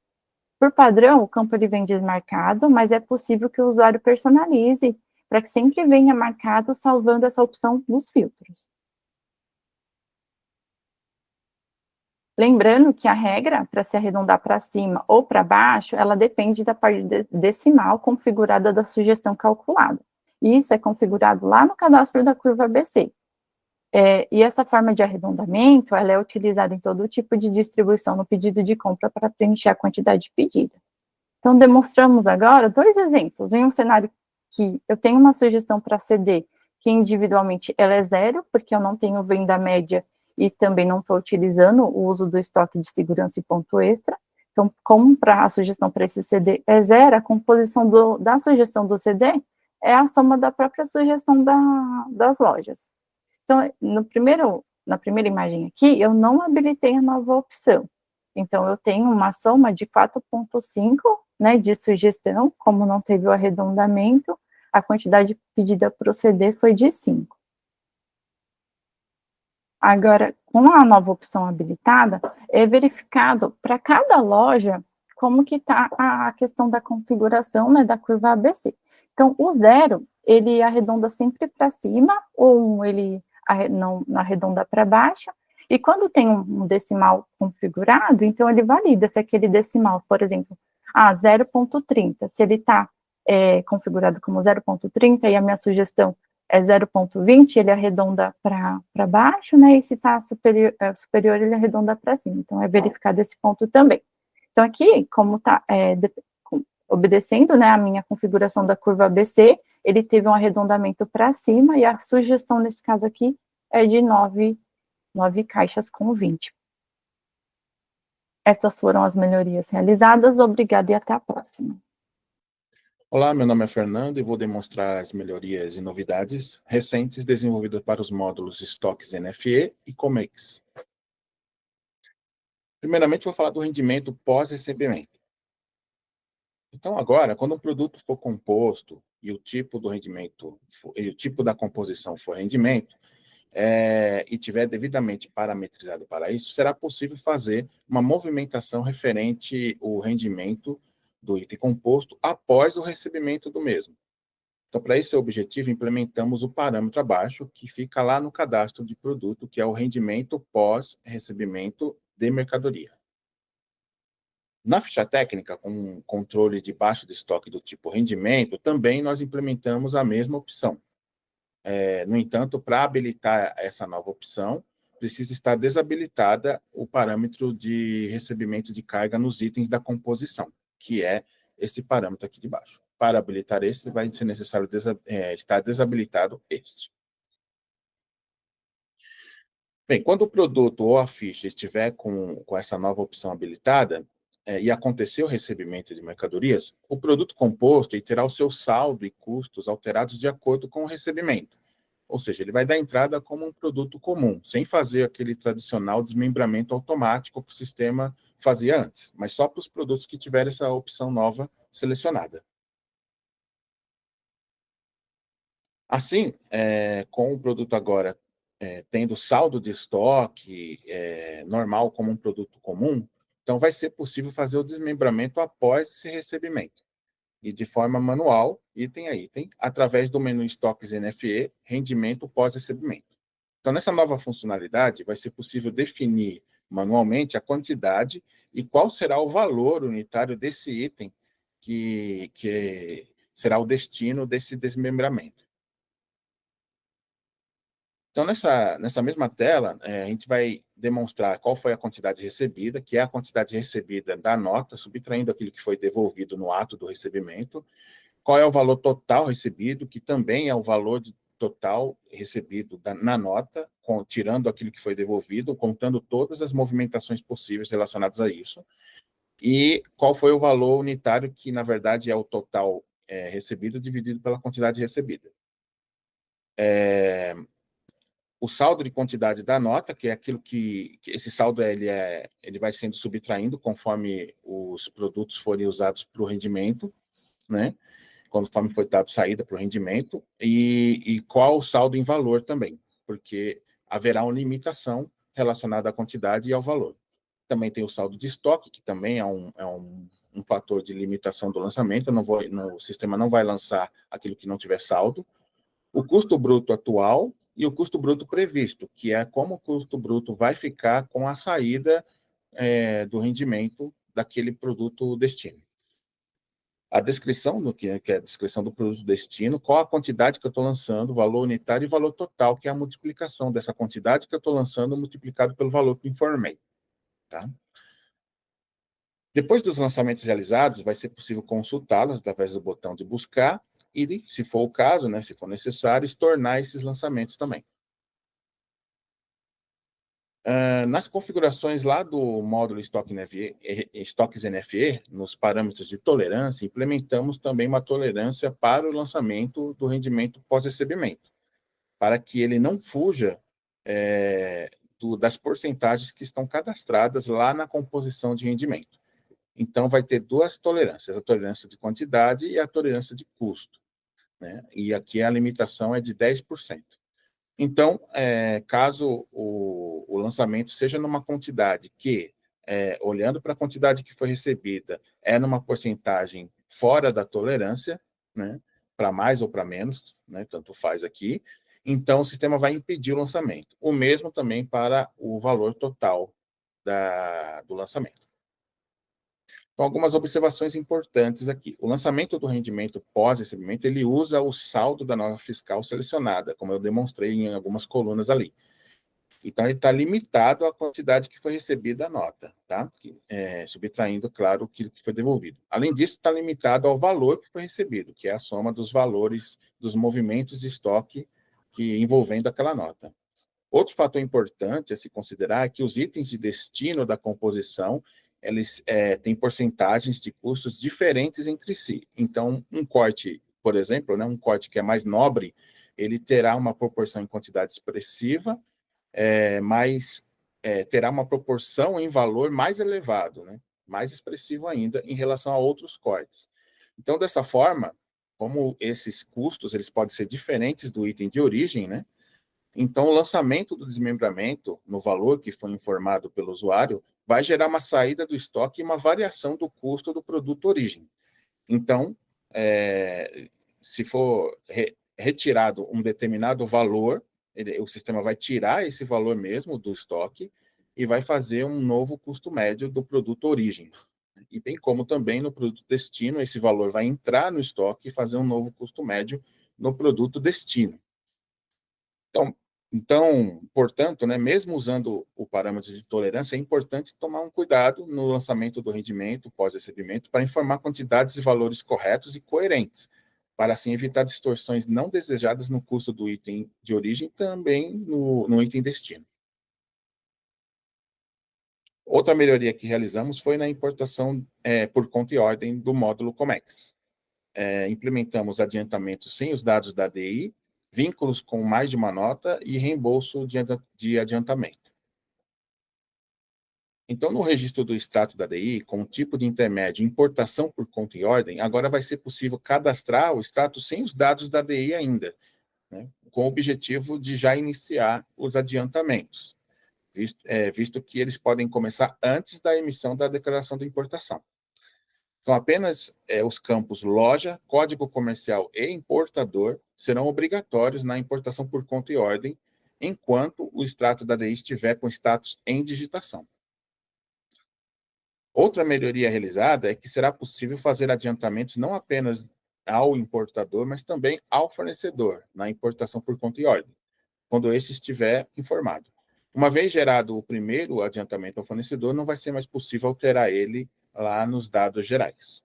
Por padrão, o campo ele vem desmarcado, mas é possível que o usuário personalize para que sempre venha marcado, salvando essa opção nos filtros. Lembrando que a regra para se arredondar para cima ou para baixo, ela depende da parte decimal configurada da sugestão calculada. E isso é configurado lá no cadastro da curva ABC. E essa forma de arredondamento, ela é utilizada em todo tipo de distribuição no pedido de compra para preencher a quantidade pedida. Então, demonstramos agora 2 exemplos. Em um cenário que eu tenho uma sugestão para CD, que individualmente ela é 0, porque eu não tenho venda média e também não estou utilizando o uso do estoque de segurança e ponto extra. Então, como a sugestão para esse CD é 0, a composição da sugestão do CD é a soma da própria sugestão das lojas. Então, na primeira imagem aqui, eu não habilitei a nova opção. Então, eu tenho uma soma de 4,5, né, de sugestão, como não teve o arredondamento, a quantidade pedida para o CD foi de 5. Agora, com a nova opção habilitada, é verificado para cada loja como que está a questão da configuração, né, da curva ABC. Então, o 0, ele arredonda sempre para cima, ou ele não arredonda para baixo, e quando tem um decimal configurado, então ele valida se aquele decimal, por exemplo, 0,30, se ele está configurado como 0,30 e a minha sugestão é 0,20, ele arredonda para baixo, né, e se está superior, ele arredonda para cima. Então, é verificado esse ponto também. Então, aqui, como está obedecendo, né, a minha configuração da curva ABC, ele teve um arredondamento para cima, e a sugestão, nesse caso aqui, é de 9 caixas com 20. Estas foram as melhorias realizadas. Obrigada e até a próxima. Olá, meu nome é Fernando e vou demonstrar as melhorias e novidades recentes desenvolvidas para os módulos estoques NFE e COMEX. Primeiramente, vou falar do rendimento pós-recebimento. Então, agora, quando um produto for composto e o tipo do rendimento, e o tipo da composição for rendimento, e tiver devidamente parametrizado para isso, será possível fazer uma movimentação referente ao rendimento do item composto após o recebimento do mesmo. Então, para esse objetivo, implementamos o parâmetro abaixo, que fica lá no cadastro de produto, que é o rendimento pós-recebimento de mercadoria. Na ficha técnica, com controle de baixa de estoque do tipo rendimento, também nós implementamos a mesma opção. No entanto, para habilitar essa nova opção, precisa estar desabilitada o parâmetro de recebimento de carga nos itens da composição, que é esse parâmetro aqui de baixo. Para habilitar esse, vai ser necessário estar desabilitado este. Bem, quando o produto ou a ficha estiver com essa nova opção habilitada, e acontecer o recebimento de mercadorias, o produto composto terá o seu saldo e custos alterados de acordo com o recebimento. Ou seja, ele vai dar entrada como um produto comum, sem fazer aquele tradicional desmembramento automático que o sistema fazia antes, mas só para os produtos que tiverem essa opção nova selecionada. Assim, com o produto agora tendo saldo de estoque normal como um produto comum, então vai ser possível fazer o desmembramento após esse recebimento, e de forma manual, item a item, através do menu Estoques NFE, rendimento pós-recebimento. Então, nessa nova funcionalidade, vai ser possível definir manualmente a quantidade e qual será o valor unitário desse item que será o destino desse desmembramento. Então, nessa mesma tela, a gente vai demonstrar qual foi a quantidade recebida, que é a quantidade recebida da nota, subtraindo aquilo que foi devolvido no ato do recebimento, qual é o valor total recebido, que também é o valor total recebido na nota, tirando aquilo que foi devolvido, contando todas as movimentações possíveis relacionadas a isso, e qual foi o valor unitário, que na verdade é o total recebido dividido pela quantidade recebida. O saldo de quantidade da nota, que é aquilo que esse saldo ele vai sendo subtraindo conforme os produtos forem usados para o rendimento, né? Conforme foi dado saída para o rendimento, e qual o saldo em valor também, porque haverá uma limitação relacionada à quantidade e ao valor. Também tem o saldo de estoque, que também é um fator de limitação do lançamento. O sistema não vai lançar aquilo que não tiver saldo. O custo bruto atual e o custo bruto previsto, que é como o custo bruto vai ficar com a saída do rendimento daquele produto destino. A descrição, que é a descrição do produto destino, qual a quantidade que eu estou lançando, valor unitário e valor total, que é a multiplicação dessa quantidade que eu estou lançando multiplicado pelo valor que informei. Tá? Depois dos lançamentos realizados, vai ser possível consultá-los através do botão de buscar e, se for o caso, né, se for necessário, estornar esses lançamentos também. Nas configurações lá do módulo Estoques NFE, nos parâmetros de tolerância, implementamos também uma tolerância para o lançamento do rendimento pós-recebimento, para que ele não fuja das porcentagens que estão cadastradas lá na composição de rendimento. Então, vai ter duas tolerâncias, a tolerância de quantidade e a tolerância de custo, né? E aqui a limitação é de 10%. Então, caso o lançamento seja numa quantidade que, olhando para a quantidade que foi recebida, é numa porcentagem fora da tolerância, né, para mais ou para menos, né, tanto faz aqui, então o sistema vai impedir o lançamento. O mesmo também para o valor total do lançamento. Então, algumas observações importantes aqui. O lançamento do rendimento pós-recebimento, ele usa o saldo da nota fiscal selecionada, como eu demonstrei em algumas colunas ali. Então, ele está limitado à quantidade que foi recebida a nota, tá? Subtraindo, claro, aquilo que foi devolvido. Além disso, está limitado ao valor que foi recebido, que é a soma dos valores dos movimentos de estoque envolvendo aquela nota. Outro fator importante a se considerar é que os itens de destino da composição, eles têm porcentagens de custos diferentes entre si. Então, um corte, por exemplo, né, um corte que é mais nobre, ele terá uma proporção em quantidade expressiva, mas terá uma proporção em valor mais elevado, né, mais expressivo ainda em relação a outros cortes. Então, dessa forma, como esses custos eles podem ser diferentes do item de origem, né? Então, o lançamento do desmembramento no valor que foi informado pelo usuário vai gerar uma saída do estoque e uma variação do custo do produto origem. Então, se for retirado um determinado valor, o sistema vai tirar esse valor mesmo do estoque e vai fazer um novo custo médio do produto origem. E bem como também no produto destino, esse valor vai entrar no estoque e fazer um novo custo médio no produto destino. Então, portanto, né, mesmo usando o parâmetro de tolerância, é importante tomar um cuidado no lançamento do rendimento pós-recebimento para informar quantidades e valores corretos e coerentes, para assim evitar distorções não desejadas no custo do item de origem e também no item destino. Outra melhoria que realizamos foi na importação por conta e ordem do módulo COMEX. Implementamos adiantamentos sem os dados da ADI, vínculos com mais de uma nota e reembolso de adiantamento. Então, no registro do extrato da ADI, com o tipo de intermédio importação por conta e ordem, agora vai ser possível cadastrar o extrato sem os dados da ADI ainda, né, com o objetivo de já iniciar os adiantamentos, visto que eles podem começar antes da emissão da declaração de importação. Então, apenas os campos loja, código comercial e importador serão obrigatórios na importação por conta e ordem, enquanto o extrato da ADI estiver com status em digitação. Outra melhoria realizada é que será possível fazer adiantamentos não apenas ao importador, mas também ao fornecedor, na importação por conta e ordem, quando esse estiver informado. Uma vez gerado o primeiro adiantamento ao fornecedor, não vai ser mais possível alterar ele lá nos dados gerais.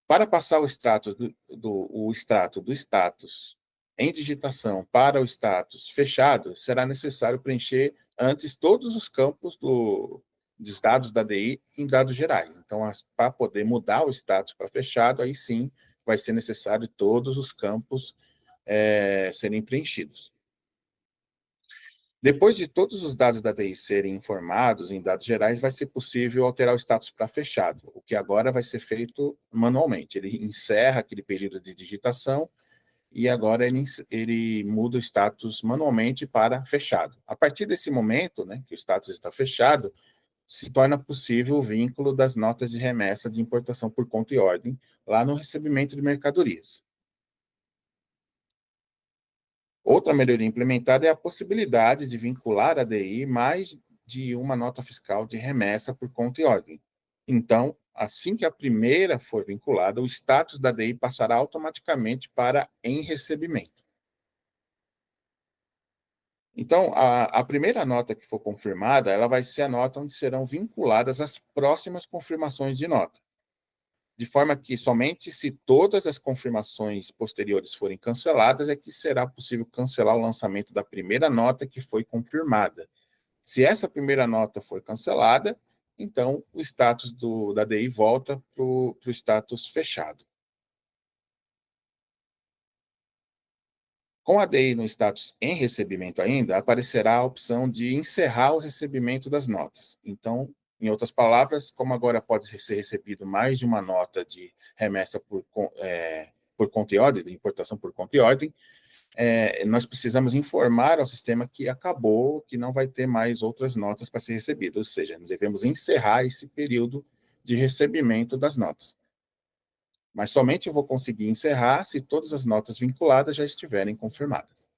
Para passar o extrato do status em digitação para o status fechado, será necessário preencher antes todos os campos dos dados da ADI em dados gerais. Então, para poder mudar o status para fechado, aí sim vai ser necessário todos os campos serem preenchidos. Depois de todos os dados da ADI serem informados em dados gerais, vai ser possível alterar o status para fechado, o que agora vai ser feito manualmente. Ele encerra aquele período de digitação e agora ele muda o status manualmente para fechado. A partir desse momento, né, que o status está fechado, se torna possível o vínculo das notas de remessa de importação por conta e ordem lá no recebimento de mercadorias. Outra melhoria implementada é a possibilidade de vincular a DI mais de uma nota fiscal de remessa por conta e ordem. Então, assim que a primeira for vinculada, o status da DI passará automaticamente para em recebimento. Então, a primeira nota que for confirmada, ela vai ser a nota onde serão vinculadas as próximas confirmações de nota, de forma que somente se todas as confirmações posteriores forem canceladas é que será possível cancelar o lançamento da primeira nota que foi confirmada. Se essa primeira nota for cancelada, então o status da DI volta para o status fechado. Com a DI no status em recebimento ainda, aparecerá a opção de encerrar o recebimento das notas. Então, em outras palavras, como agora pode ser recebido mais de uma nota de remessa por conta e ordem, de importação por conta e ordem, nós precisamos informar ao sistema que acabou, que não vai ter mais outras notas para ser recebidas, ou seja, devemos encerrar esse período de recebimento das notas. Mas somente eu vou conseguir encerrar se todas as notas vinculadas já estiverem confirmadas.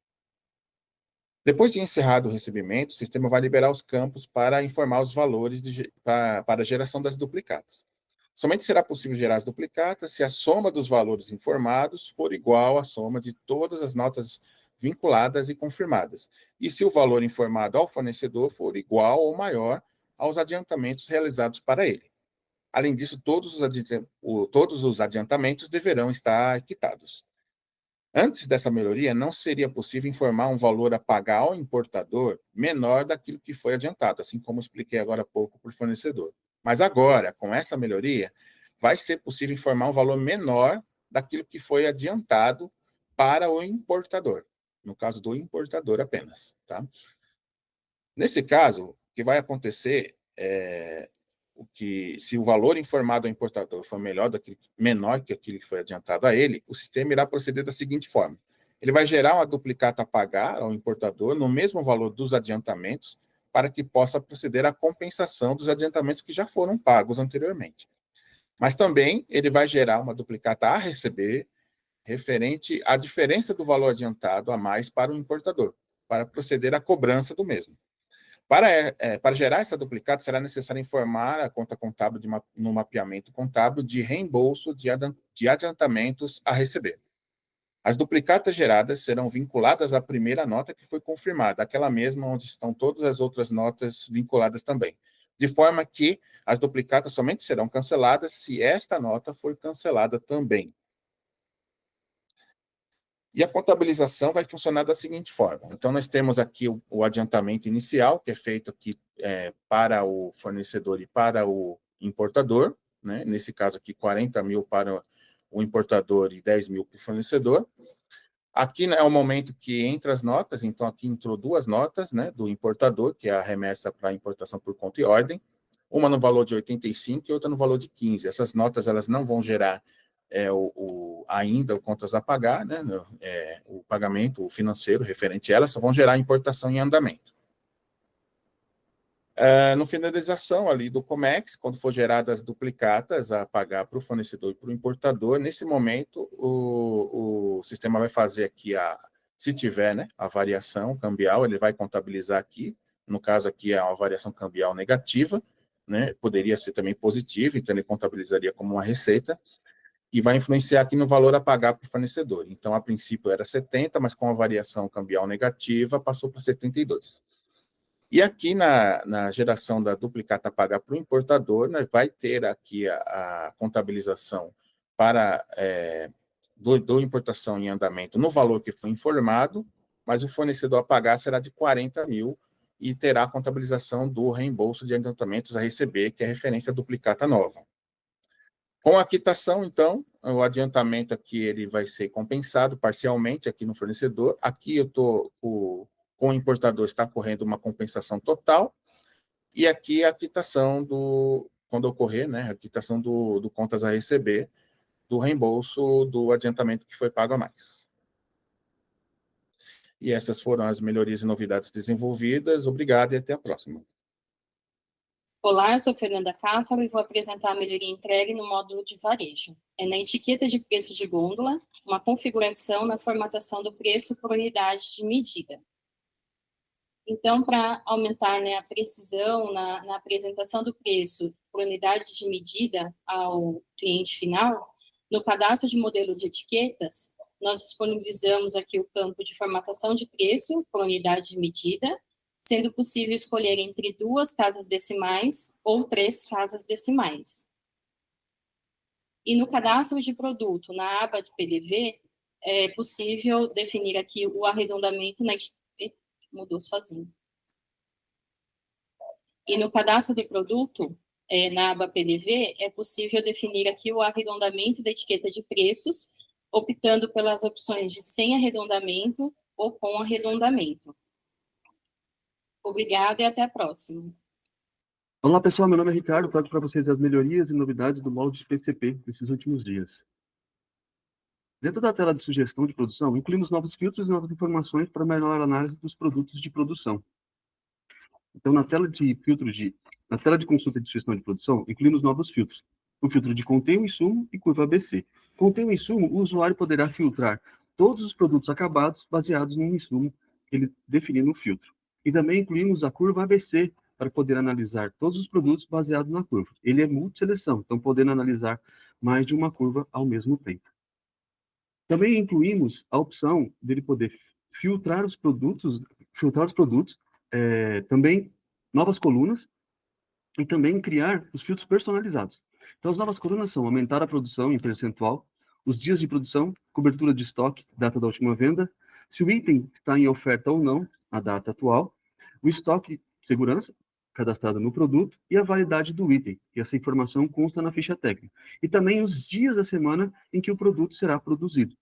Depois de encerrado o recebimento, o sistema vai liberar os campos para informar os valores para a geração das duplicatas. Somente será possível gerar as duplicatas se a soma dos valores informados for igual à soma de todas as notas vinculadas e confirmadas, e se o valor informado ao fornecedor for igual ou maior aos adiantamentos realizados para ele. Além disso, todos os adiantamentos deverão estar quitados. Antes dessa melhoria, não seria possível informar um valor a pagar ao importador menor daquilo que foi adiantado, assim como expliquei agora há pouco para o fornecedor. Mas agora, com essa melhoria, vai ser possível informar um valor menor daquilo que foi adiantado para o importador, no caso do importador apenas. Tá? Nesse caso, o que vai acontecer se o valor informado ao importador for menor que aquele que foi adiantado a ele, o sistema irá proceder da seguinte forma. Ele vai gerar uma duplicata a pagar ao importador no mesmo valor dos adiantamentos, para que possa proceder à compensação dos adiantamentos que já foram pagos anteriormente. Mas também ele vai gerar uma duplicata a receber referente à diferença do valor adiantado a mais para o importador, para proceder à cobrança do mesmo. Para gerar essa duplicata, será necessário informar a conta contábil no mapeamento contábil de reembolso de adiantamentos a receber. As duplicatas geradas serão vinculadas à primeira nota que foi confirmada, aquela mesma onde estão todas as outras notas vinculadas também, de forma que as duplicatas somente serão canceladas se esta nota for cancelada também. E a contabilização vai funcionar da seguinte forma. Então, nós temos aqui o adiantamento inicial, que é feito aqui para o fornecedor e para o importador, né? Nesse caso aqui, 40 mil para o importador e 10 mil para o fornecedor. Aqui é o momento que entra as notas, então aqui entrou duas notas, né, do importador, que é a remessa para importação por conta e ordem, uma no valor de 85 e outra no valor de 15. Essas notas elas não vão gerar ainda o contas a pagar, né, o pagamento financeiro referente a elas, só vão gerar a importação em andamento. No finalização ali do COMEX, quando for geradas duplicatas a pagar para o fornecedor e para o importador, nesse momento o sistema vai fazer aqui, se tiver, né, a variação cambial, ele vai contabilizar aqui, no caso aqui é uma variação cambial negativa, né, poderia ser também positiva, então ele contabilizaria como uma receita, e vai influenciar aqui no valor a pagar para o fornecedor. Então, a princípio era 70, mas com a variação cambial negativa passou para 72. E aqui na geração da duplicata a pagar para o importador, né, vai ter aqui a contabilização para do importação em andamento no valor que foi informado, mas o fornecedor a pagar será de 40 mil e terá a contabilização do reembolso de adiantamentos a receber, que é referente à duplicata nova. Com a quitação, então, o adiantamento aqui ele vai ser compensado parcialmente aqui no fornecedor. Aqui eu estou com o importador está correndo uma compensação total, e aqui a quitação quando ocorrer, né, a quitação do contas a receber, do reembolso do adiantamento que foi pago a mais. E essas foram as melhorias e novidades desenvolvidas. Obrigado e até a próxima. Olá, eu sou Fernanda Cáfaro e vou apresentar a melhoria entregue no módulo de varejo. É na etiqueta de preço de gôndola, uma configuração na formatação do preço por unidade de medida. Então, para aumentar, né, a precisão na apresentação do preço por unidade de medida ao cliente final, no cadastro de modelo de etiquetas, nós disponibilizamos aqui o campo de formatação de preço por unidade de medida, sendo possível escolher entre 2 casas decimais ou 3 casas decimais. E no cadastro de produto, na aba de PDV, é possível definir aqui o arredondamento na etiqueta. Mudou sozinho. E no cadastro de produto, na aba PDV, é possível definir aqui o arredondamento da etiqueta de preços, optando pelas opções de sem arredondamento ou com arredondamento. Obrigada e até a próxima. Olá, pessoal. Meu nome é Ricardo. Trago para vocês as melhorias e novidades do módulo de PCP nesses últimos dias. Dentro da tela de sugestão de produção, incluímos novos filtros e novas informações para melhor análise dos produtos de produção. Então, na tela de consulta de sugestão de produção, incluímos novos filtros. O filtro de contém o insumo e curva ABC. Contém o insumo, o usuário poderá filtrar todos os produtos acabados baseados no insumo que ele definir no filtro. E também incluímos a curva ABC para poder analisar todos os produtos baseados na curva. Ele é multisseleção, então podendo analisar mais de uma curva ao mesmo tempo. Também incluímos a opção dele poder filtrar os produtos, também novas colunas e também criar os filtros personalizados. Então as novas colunas são aumentar a produção em percentual, os dias de produção, cobertura de estoque, data da última venda, se o item está em oferta ou não, a data atual, o estoque segurança, cadastrado no produto, e a validade do item, e essa informação consta na ficha técnica. E também os dias da semana em que o produto será produzido.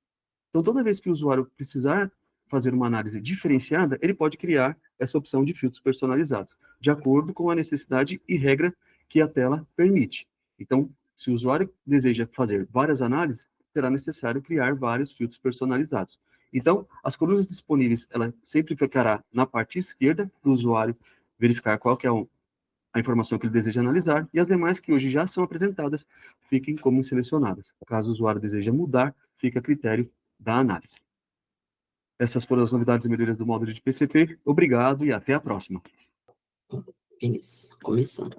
Então, toda vez que o usuário precisar fazer uma análise diferenciada, ele pode criar essa opção de filtros personalizados, de acordo com a necessidade e regra que a tela permite. Então, se o usuário deseja fazer várias análises, será necessário criar vários filtros personalizados. Então, as colunas disponíveis, ela sempre ficará na parte esquerda do usuário verificar qual que é a informação que ele deseja analisar, e as demais que hoje já são apresentadas fiquem como selecionadas. Caso o usuário deseja mudar, fica a critério da análise. Essas foram as novidades e melhorias do módulo de PCP. Obrigado e até a próxima. Beleza, começando.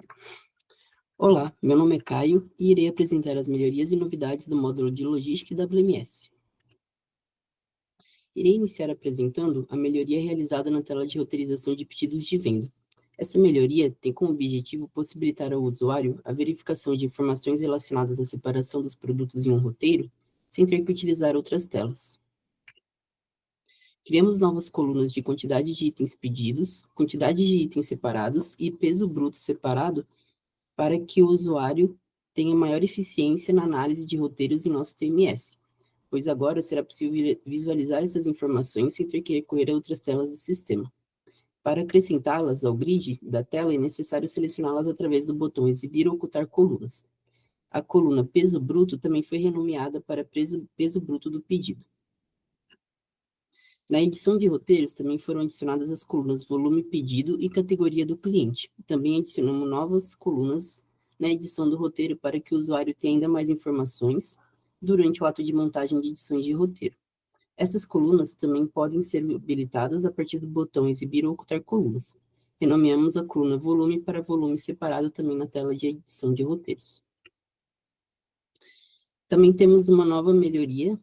Olá, meu nome é Caio e irei apresentar as melhorias e novidades do módulo de logística e WMS. Irei iniciar apresentando a melhoria realizada na tela de roteirização de pedidos de venda. Essa melhoria tem como objetivo possibilitar ao usuário a verificação de informações relacionadas à separação dos produtos em um roteiro, sem ter que utilizar outras telas. Criamos novas colunas de quantidade de itens pedidos, quantidade de itens separados e peso bruto separado para que o usuário tenha maior eficiência na análise de roteiros em nosso TMS, pois agora será possível visualizar essas informações sem ter que recorrer a outras telas do sistema. Para acrescentá-las ao grid da tela, é necessário selecioná-las através do botão Exibir ou Ocultar Colunas. A coluna Peso Bruto também foi renomeada para peso Bruto do Pedido. Na edição de roteiros, também foram adicionadas as colunas Volume Pedido e Categoria do Cliente. Também adicionamos novas colunas na edição do roteiro para que o usuário tenha ainda mais informações durante o ato de montagem de edições de roteiro. Essas colunas também podem ser habilitadas a partir do botão Exibir ou Ocultar Colunas. Renomeamos a coluna Volume para volume separado também na tela de edição de roteiros. Também temos uma nova melhoria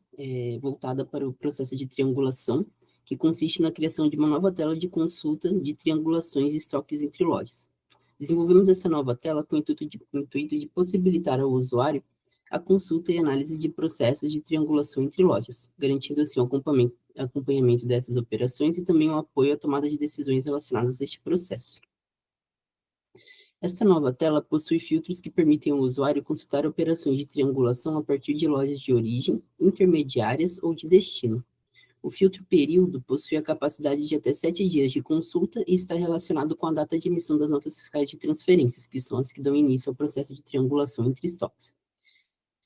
voltada para o processo de triangulação, que consiste na criação de uma nova tela de consulta de triangulações de estoques entre lojas. Desenvolvemos essa nova tela com o intuito de possibilitar ao usuário a consulta e análise de processos de triangulação entre lojas, garantindo assim o acompanhamento dessas operações e também o apoio à tomada de decisões relacionadas a este processo. Esta nova tela possui filtros que permitem ao usuário consultar operações de triangulação a partir de lojas de origem, intermediárias ou de destino. O filtro período possui a capacidade de até 7 dias de consulta e está relacionado com a data de emissão das notas fiscais de transferências, que são as que dão início ao processo de triangulação entre estoques.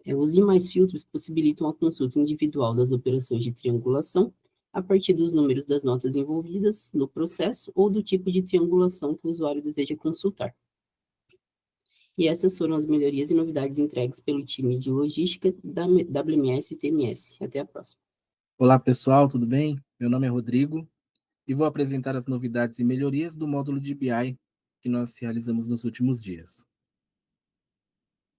Os demais filtros possibilitam a consulta individual das operações de triangulação a partir dos números das notas envolvidas no processo ou do tipo de triangulação que o usuário deseja consultar. E essas foram as melhorias e novidades entregues pelo time de logística da WMS e TMS. Até a próxima. Olá, pessoal, tudo bem? Meu nome é Rodrigo e vou apresentar as novidades e melhorias do módulo de BI que nós realizamos nos últimos dias.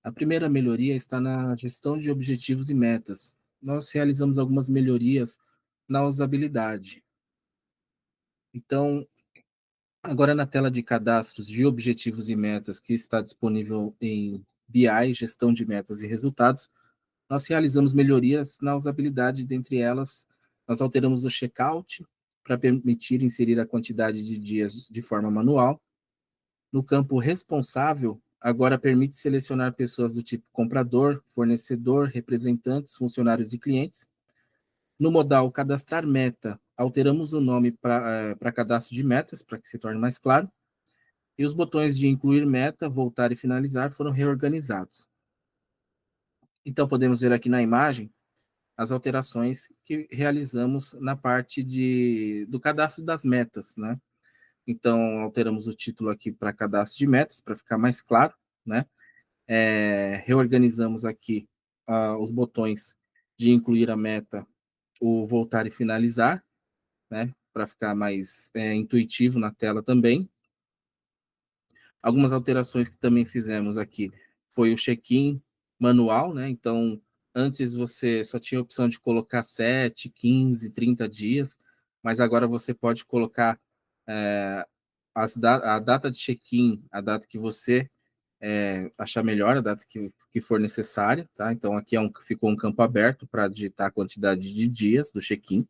A primeira melhoria está na gestão de objetivos e metas. Nós realizamos algumas melhorias na usabilidade. Então, agora na tela de cadastros de objetivos e metas, que está disponível em BI, gestão de metas e resultados, nós realizamos melhorias na usabilidade, dentre elas, nós alteramos o checkout para permitir inserir a quantidade de dias de forma manual. No campo responsável, agora permite selecionar pessoas do tipo comprador, fornecedor, representantes, funcionários e clientes. No modal cadastrar meta, alteramos o nome para cadastro de metas, para que se torne mais claro. E os botões de incluir meta, voltar e finalizar foram reorganizados. Então, podemos ver aqui na imagem as alterações que realizamos na parte do cadastro das metas, né? Então, alteramos o título aqui para cadastro de metas, para ficar mais claro, né? Reorganizamos aqui os botões de incluir a meta, o voltar e finalizar, né? Para ficar mais intuitivo na tela também. Algumas alterações que também fizemos aqui foi o check-in manual, né? Então, antes você só tinha a opção de colocar 7, 15, 30 dias, mas agora você pode colocar a data de check-in, a data que você achar melhor, a data que for necessária, tá? Então, aqui ficou um campo aberto para digitar a quantidade de dias do check-in.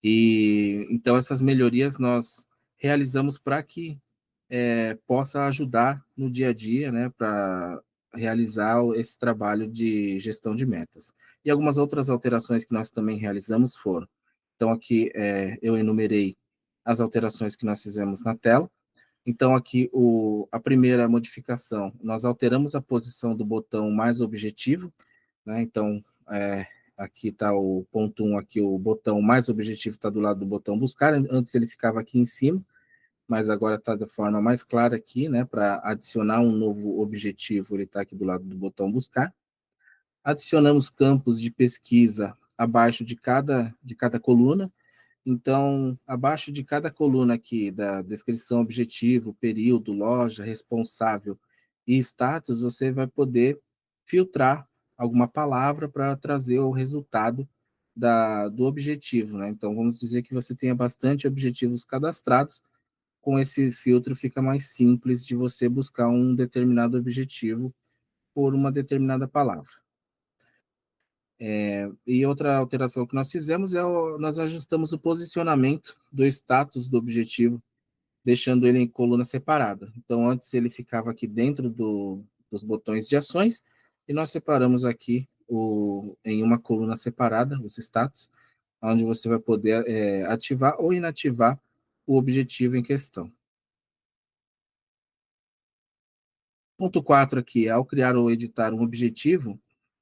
E, então, essas melhorias nós realizamos para que possa ajudar no dia a dia, né, para realizar esse trabalho de gestão de metas. E algumas outras alterações que nós também realizamos foram, então aqui eu enumerei as alterações que nós fizemos na tela. Então, aqui, a primeira modificação, nós alteramos a posição do botão mais objetivo, né? Então, aqui está o ponto 1, aqui o botão mais objetivo está do lado do botão buscar, antes ele ficava aqui em cima, mas agora está de forma mais clara aqui, né? Para adicionar um novo objetivo, ele está aqui do lado do botão buscar. Adicionamos campos de pesquisa abaixo de cada coluna. Então, abaixo de cada coluna aqui da descrição, objetivo, período, loja, responsável e status, você vai poder filtrar alguma palavra para trazer o resultado do objetivo, né? Então, vamos dizer que você tenha bastante objetivos cadastrados. Com esse filtro, fica mais simples de você buscar um determinado objetivo por uma determinada palavra. E outra alteração que nós fizemos nós ajustamos o posicionamento do status do objetivo, deixando ele em coluna separada. Então, antes ele ficava aqui dentro dos botões de ações, e nós separamos aqui em uma coluna separada, os status, onde você vai poder ativar ou inativar o objetivo em questão. Ponto 4 aqui, ao criar ou editar um objetivo,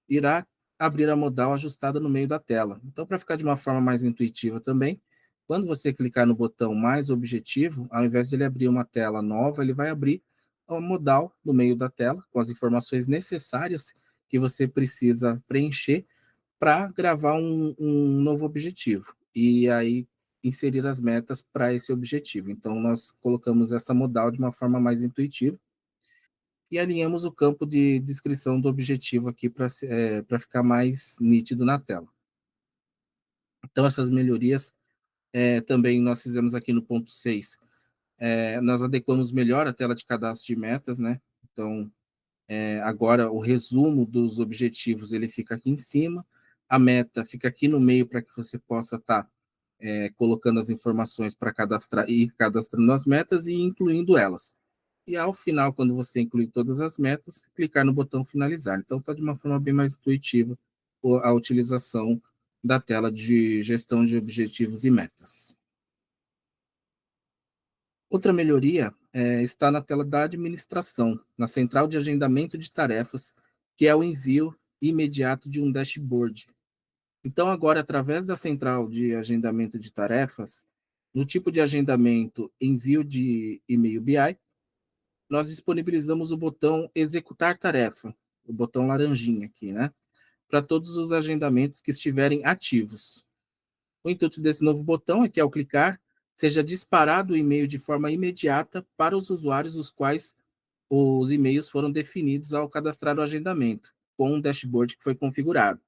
irá abrir a modal ajustada no meio da tela. Então, para ficar de uma forma mais intuitiva também, quando você clicar no botão mais objetivo, ao invés de ele abrir uma tela nova, ele vai abrir a modal no meio da tela, com as informações necessárias que você precisa preencher para gravar um novo objetivo. E aí, inserir as metas para esse objetivo. Então, nós colocamos essa modal de uma forma mais intuitiva e alinhamos o campo de descrição do objetivo aqui para ficar mais nítido na tela. Então, essas melhorias também nós fizemos aqui no ponto 6. Nós adequamos melhor a tela de cadastro de metas, né? Então, agora o resumo dos objetivos ele fica aqui em cima, a meta fica aqui no meio para que você possa estar colocando as informações para cadastrar e cadastrando as metas e incluindo elas. E ao final, quando você incluir todas as metas, clicar no botão finalizar. Então, está de uma forma bem mais intuitiva a utilização da tela de gestão de objetivos e metas. Outra melhoria está na tela da administração, na central de agendamento de tarefas, que é o envio imediato de um dashboard. Então, agora, através da central de agendamento de tarefas, no tipo de agendamento envio de e-mail BI, nós disponibilizamos o botão executar tarefa, o botão laranjinha aqui, né? Para todos os agendamentos que estiverem ativos. O intuito desse novo botão é que, ao clicar, seja disparado o e-mail de forma imediata para os usuários os quais os e-mails foram definidos ao cadastrar o agendamento, com um dashboard que foi configurado.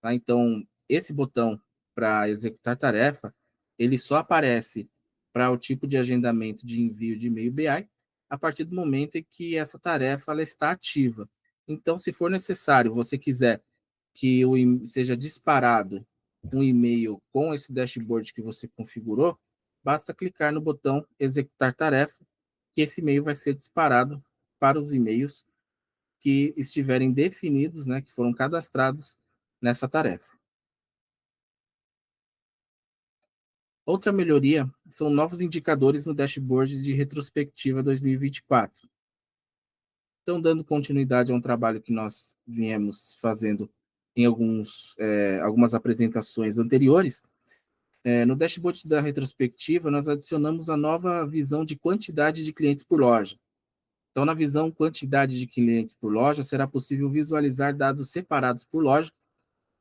Tá? Então, esse botão para executar tarefa, ele só aparece para o tipo de agendamento de envio de e-mail BI a partir do momento em que essa tarefa ela está ativa. Então, se for necessário, você quiser que seja disparado um e-mail com esse dashboard que você configurou, basta clicar no botão executar tarefa, que esse e-mail vai ser disparado para os e-mails que estiverem definidos, né, que foram cadastrados nessa tarefa. Outra melhoria são novos indicadores no dashboard de retrospectiva 2024. Então, dando continuidade a um trabalho que nós viemos fazendo em algumas apresentações anteriores, no dashboard da retrospectiva, nós adicionamos a nova visão de quantidade de clientes por loja. Então, na visão quantidade de clientes por loja, será possível visualizar dados separados por loja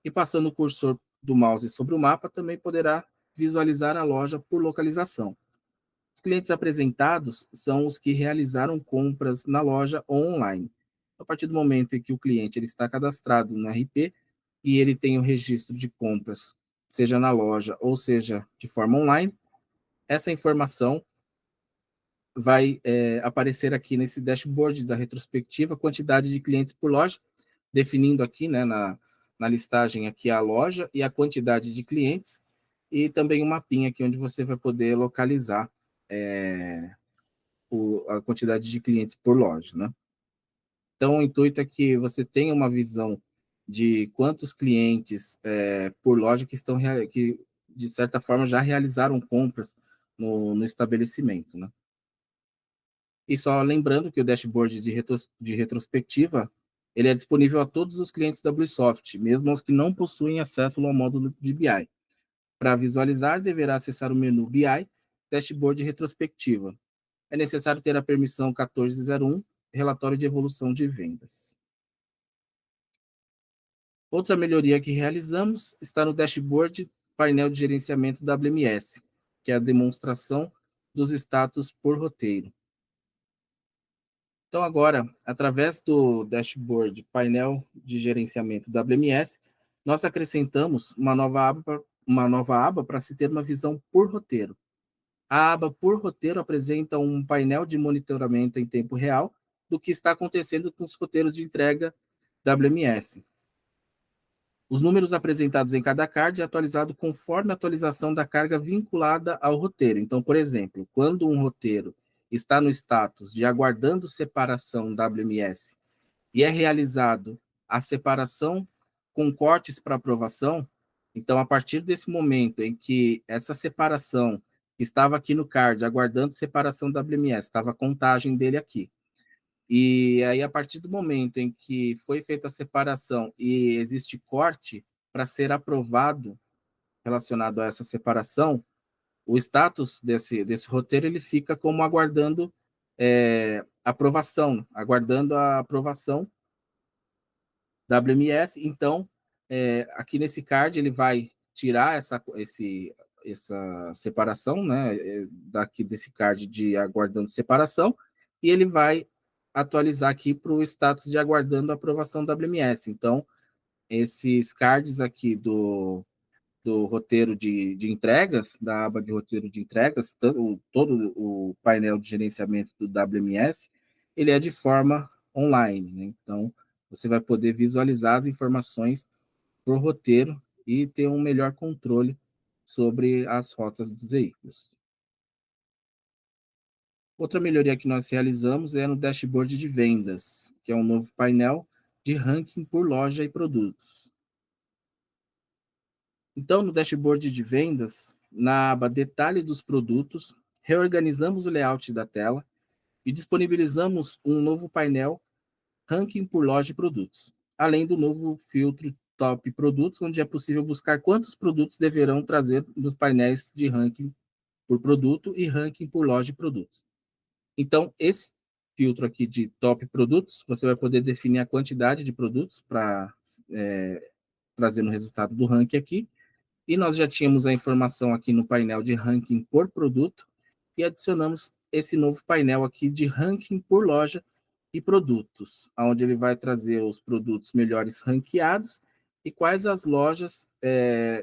e, passando o cursor do mouse sobre o mapa, também poderá visualizar a loja por localização. Os clientes apresentados são os que realizaram compras na loja ou online. A partir do momento em que o cliente ele está cadastrado no RP e ele tem o registro de compras, seja na loja ou seja de forma online, essa informação vai aparecer aqui nesse dashboard da retrospectiva, quantidade de clientes por loja, definindo aqui, né, na listagem aqui a loja e a quantidade de clientes, e também um mapinha aqui onde você vai poder localizar a quantidade de clientes por loja, né? Então, o intuito é que você tenha uma visão de quantos clientes por loja que, de certa forma, já realizaram compras no estabelecimento, né? E só lembrando que o dashboard de retrospectiva, ele é disponível a todos os clientes da Bluesoft, mesmo os que não possuem acesso ao módulo de BI. Para visualizar, deverá acessar o menu BI, Dashboard Retrospectiva. É necessário ter a permissão 1401, relatório de evolução de vendas. Outra melhoria que realizamos está no dashboard painel de gerenciamento WMS, que é a demonstração dos status por roteiro. Então, agora, através do dashboard painel de gerenciamento WMS, nós acrescentamos uma nova aba para se ter uma visão por roteiro. A aba por roteiro apresenta um painel de monitoramento em tempo real do que está acontecendo com os roteiros de entrega WMS. Os números apresentados em cada card é atualizado conforme a atualização da carga vinculada ao roteiro. Então, por exemplo, quando um roteiro está no status de aguardando separação WMS e é realizado a separação com cortes para aprovação, então, a partir desse momento em que essa separação estava aqui no card, aguardando separação WMS, estava a contagem dele aqui. E aí, a partir do momento em que foi feita a separação e existe corte para ser aprovado relacionado a essa separação, o status desse roteiro ele fica como aguardando aprovação, aguardando a aprovação WMS. Então, aqui nesse card ele vai tirar essa separação, né, daqui desse card de aguardando separação, e ele vai atualizar aqui para o status de aguardando a aprovação WMS. Então, esses cards aqui do roteiro de entregas, da aba de roteiro de entregas, todo o painel de gerenciamento do WMS, ele é de forma online, né? Então, você vai poder visualizar as informações por roteiro e ter um melhor controle sobre as rotas dos veículos. Outra melhoria que nós realizamos é no dashboard de vendas, que é um novo painel de ranking por loja e produtos. Então, no dashboard de vendas, na aba Detalhe dos produtos, reorganizamos o layout da tela e disponibilizamos um novo painel Ranking por loja e produtos, além do novo filtro Top Produtos, onde é possível buscar quantos produtos deverão trazer nos painéis de ranking por produto e ranking por loja e produtos. Então, esse filtro aqui de top produtos, você vai poder definir a quantidade de produtos para trazer no resultado do ranking aqui. E nós já tínhamos a informação aqui no painel de ranking por produto e adicionamos esse novo painel aqui de ranking por loja e produtos, onde ele vai trazer os produtos melhores ranqueados e quais as lojas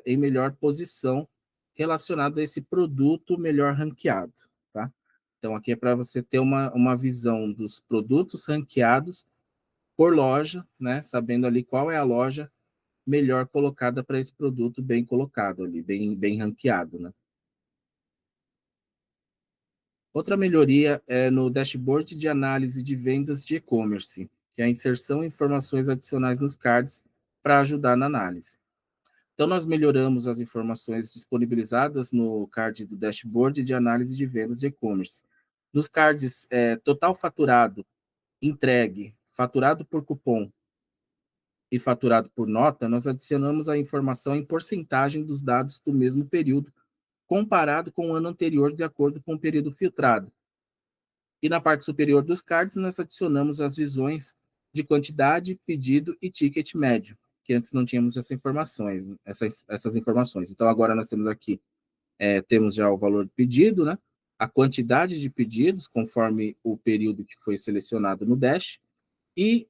em melhor posição relacionado a esse produto melhor ranqueado, tá? Então, aqui é para você ter uma visão dos produtos ranqueados por loja, né? Sabendo ali qual é a loja melhor colocada para esse produto bem colocado ali, bem ranqueado, né? Outra melhoria é no dashboard de análise de vendas de e-commerce, que é a inserção de informações adicionais nos cards para ajudar na análise. Então, nós melhoramos as informações disponibilizadas no card do dashboard de análise de vendas de e-commerce. Nos cards total faturado, entregue, faturado por cupom e faturado por nota, nós adicionamos a informação em porcentagem dos dados do mesmo período, comparado com o ano anterior, de acordo com o período filtrado. E na parte superior dos cards, nós adicionamos as visões de quantidade, pedido e ticket médio, que antes não tínhamos essas informações. Então, agora nós temos aqui, temos já o valor do pedido, né? A quantidade de pedidos, conforme o período que foi selecionado no Dash, e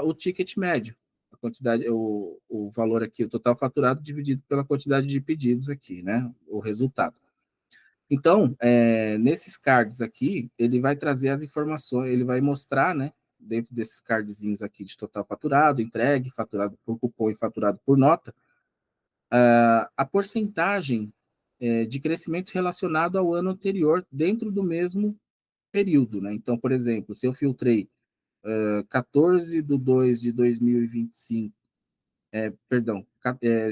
o ticket médio, a quantidade, o valor aqui, o total faturado dividido pela quantidade de pedidos aqui, né? O resultado. Então, nesses cards aqui, ele vai trazer as informações, ele vai mostrar, né, dentro desses cardzinhos aqui de total faturado, entregue, faturado por cupom e faturado por nota, a porcentagem de crescimento relacionado ao ano anterior dentro do mesmo período, né? Então, por exemplo, se eu filtrei 14/2 de 2025,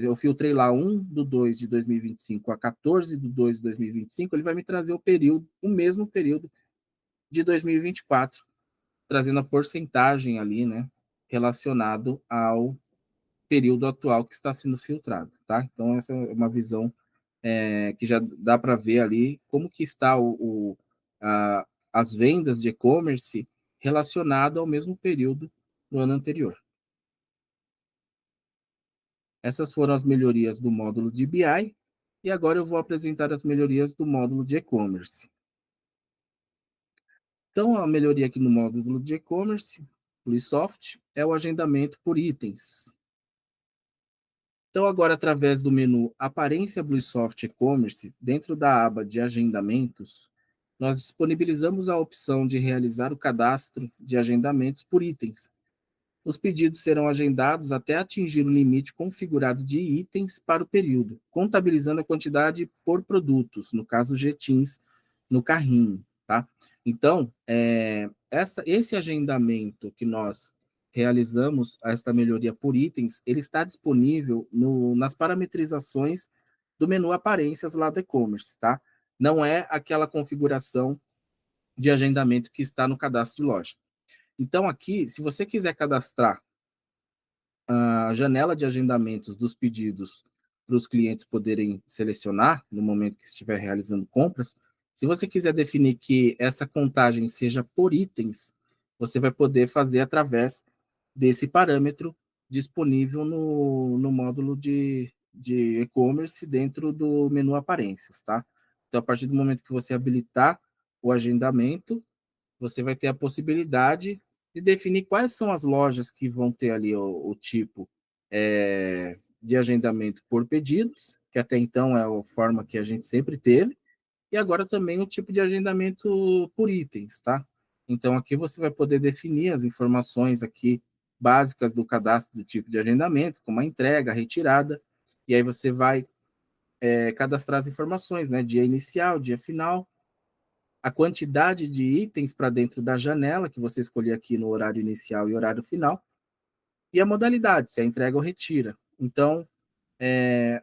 eu filtrei lá 1/2 de 2025 a 14/2 de 2025, ele vai me trazer o mesmo período de 2024, trazendo a porcentagem ali, né, relacionado ao período atual que está sendo filtrado, tá? Então, essa é uma visão que já dá para ver ali como que está as vendas de e-commerce relacionado ao mesmo período do ano anterior. Essas foram as melhorias do módulo de BI, e agora eu vou apresentar as melhorias do módulo de e-commerce. Então, a melhoria aqui no módulo de e-commerce, Bluesoft, é o agendamento por itens. Então, agora, através do menu Aparência Bluesoft E-commerce, dentro da aba de agendamentos, nós disponibilizamos a opção de realizar o cadastro de agendamentos por itens. Os pedidos serão agendados até atingir o limite configurado de itens para o período, contabilizando a quantidade por produtos, no caso GTINs, no carrinho, tá? Então, esse agendamento que nós realizamos, esta melhoria por itens, ele está disponível nas parametrizações do menu Aparências lá do e-commerce, tá? Não é aquela configuração de agendamento que está no cadastro de loja. Então, aqui, se você quiser cadastrar a janela de agendamentos dos pedidos para os clientes poderem selecionar no momento que estiver realizando compras, se você quiser definir que essa contagem seja por itens, você vai poder fazer através desse parâmetro disponível no módulo de e-commerce dentro do menu Aparências, tá? Então, a partir do momento que você habilitar o agendamento, você vai ter a possibilidade de definir quais são as lojas que vão ter ali o tipo de agendamento por pedidos, que até então é a forma que a gente sempre teve, e agora também o tipo de agendamento por itens, tá? Então, aqui você vai poder definir as informações aqui básicas do cadastro do tipo de agendamento, como a entrega, a retirada, e aí você vai cadastrar as informações, né? Dia inicial, dia final, a quantidade de itens para dentro da janela que você escolher aqui no horário inicial e horário final, e a modalidade, se é entrega ou retira. Então,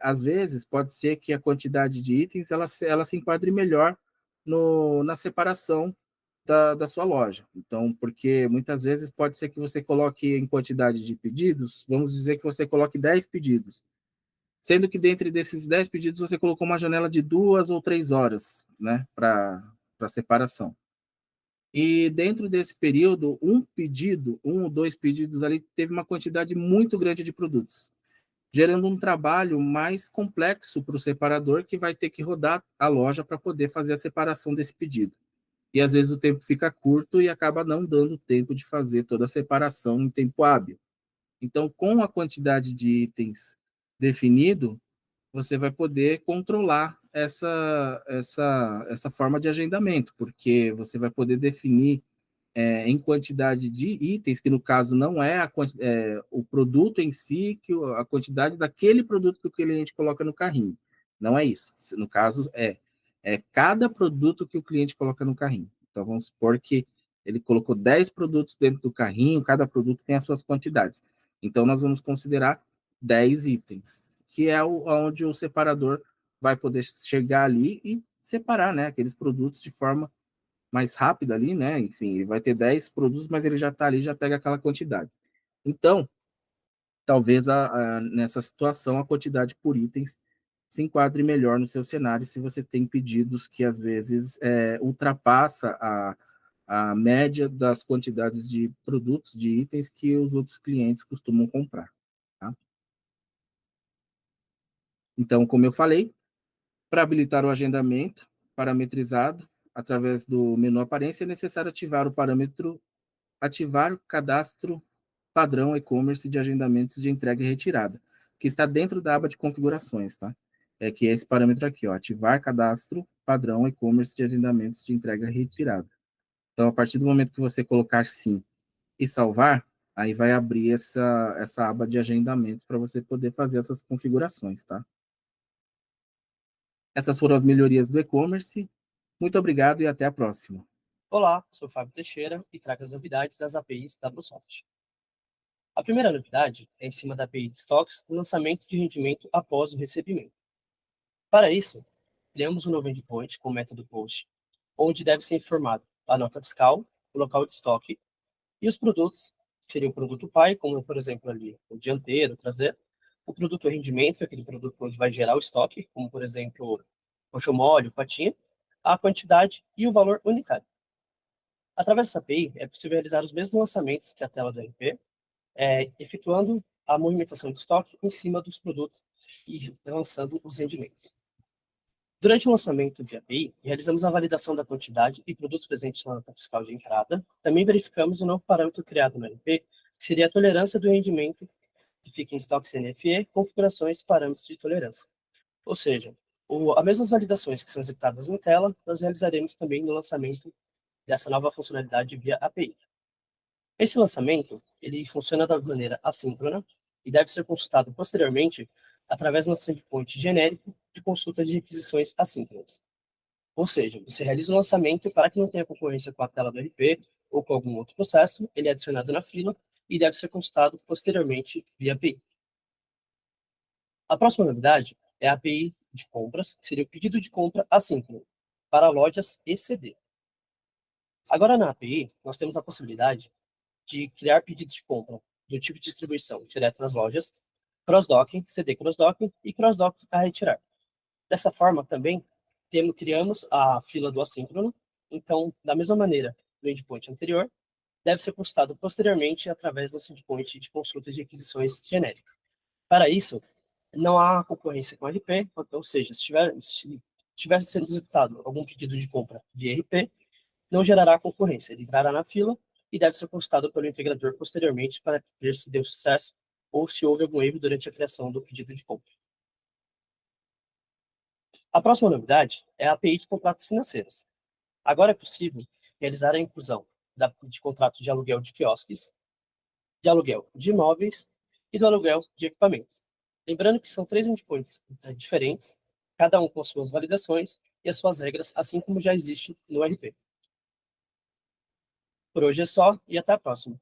às vezes, pode ser que a quantidade de itens ela se enquadre melhor na separação da sua loja. Então, porque muitas vezes pode ser que você coloque em quantidade de pedidos, vamos dizer que você coloque 10 pedidos, sendo que dentre desses 10 pedidos você colocou uma janela de 2 ou 3 horas, né, para separação. E dentro desse período, um ou dois pedidos ali, teve uma quantidade muito grande de produtos, gerando um trabalho mais complexo para o separador, que vai ter que rodar a loja para poder fazer a separação desse pedido. E às vezes o tempo fica curto e acaba não dando tempo de fazer toda a separação em tempo hábil. Então, com a quantidade de itens definido, você vai poder controlar essa forma de agendamento, porque você vai poder definir em quantidade de itens, que no caso não é, o produto em si, a quantidade daquele produto que o cliente coloca no carrinho. Não é isso. No caso, é cada produto que o cliente coloca no carrinho. Então, vamos supor que ele colocou 10 produtos dentro do carrinho, cada produto tem as suas quantidades. Então, nós vamos considerar 10 itens, que é onde o separador vai poder chegar ali e separar, né, aqueles produtos de forma mais rápida ali, né? Enfim, ele vai ter 10 produtos, mas ele já está ali, já pega aquela quantidade. Então, talvez nessa situação a quantidade por itens se enquadre melhor no seu cenário se você tem pedidos que às vezes ultrapassa a média das quantidades de produtos, de itens que os outros clientes costumam comprar. Tá? Então, como eu falei, para habilitar o agendamento parametrizado através do menu Aparência, é necessário ativar o parâmetro ativar o cadastro padrão e-commerce de agendamentos de entrega e retirada, que está dentro da aba de configurações, tá? Que é esse parâmetro aqui, ó, ativar cadastro padrão e-commerce de agendamentos de entrega e retirada. Então, a partir do momento que você colocar sim e salvar, aí vai abrir essa aba de agendamentos para você poder fazer essas configurações, tá? Essas foram as melhorias do e-commerce. Muito obrigado e até a próxima. Olá, sou Fábio Teixeira e trago as novidades das APIs da Bluesoft. A primeira novidade é em cima da API de estoques e lançamento de rendimento após o recebimento. Para isso, criamos um novo endpoint com o método post, onde deve ser informado a nota fiscal, o local de estoque, e os produtos, que seria o produto pai, como, por exemplo, ali, o dianteiro, o traseiro, o produto rendimento, que é aquele produto onde vai gerar o estoque, como, por exemplo, coxo mole, patinha, a quantidade e o valor unitário. Através dessa API, é possível realizar os mesmos lançamentos que a tela do RP, efetuando a movimentação de estoque em cima dos produtos e lançando os rendimentos. Durante o lançamento de API, realizamos a validação da quantidade e produtos presentes na nota fiscal de entrada. Também verificamos o novo parâmetro criado no RP, que seria a tolerância do rendimento, que fica em estoque CNFE, configurações e parâmetros de tolerância. Ou seja, as mesmas validações que são executadas em tela, nós realizaremos também no lançamento dessa nova funcionalidade via API. Esse lançamento, ele funciona da maneira assíncrona e deve ser consultado posteriormente através do nosso endpoint genérico de consulta de requisições assíncronas. Ou seja, você realiza o lançamento para que não tenha concorrência com a tela do RP ou com algum outro processo, ele é adicionado na fila e deve ser consultado posteriormente via API. A próxima novidade é a API de compras, que seria o pedido de compra assíncrono para lojas ECD. Agora na API, nós temos a possibilidade de criar pedidos de compra do tipo de distribuição direto nas lojas, cross-docking, CD cross-docking e cross-docking a retirar. Dessa forma, também criamos a fila do assíncrono, então, da mesma maneira do endpoint anterior, deve ser consultado posteriormente através do endpoint de consulta de requisições genérica. Para isso, não há concorrência com o RP, ou seja, se tivesse sendo executado algum pedido de compra via RP, não gerará concorrência, ele entrará na fila e deve ser consultado pelo integrador posteriormente para ver se deu sucesso ou se houve algum erro durante a criação do pedido de compra. A próxima novidade é a API de contratos financeiros. Agora é possível realizar a inclusão de contratos de aluguel de quiosques, de aluguel de imóveis e do aluguel de equipamentos. Lembrando que são 3 endpoints diferentes, cada um com suas validações e as suas regras, assim como já existe no RP. Por hoje é só e até a próxima.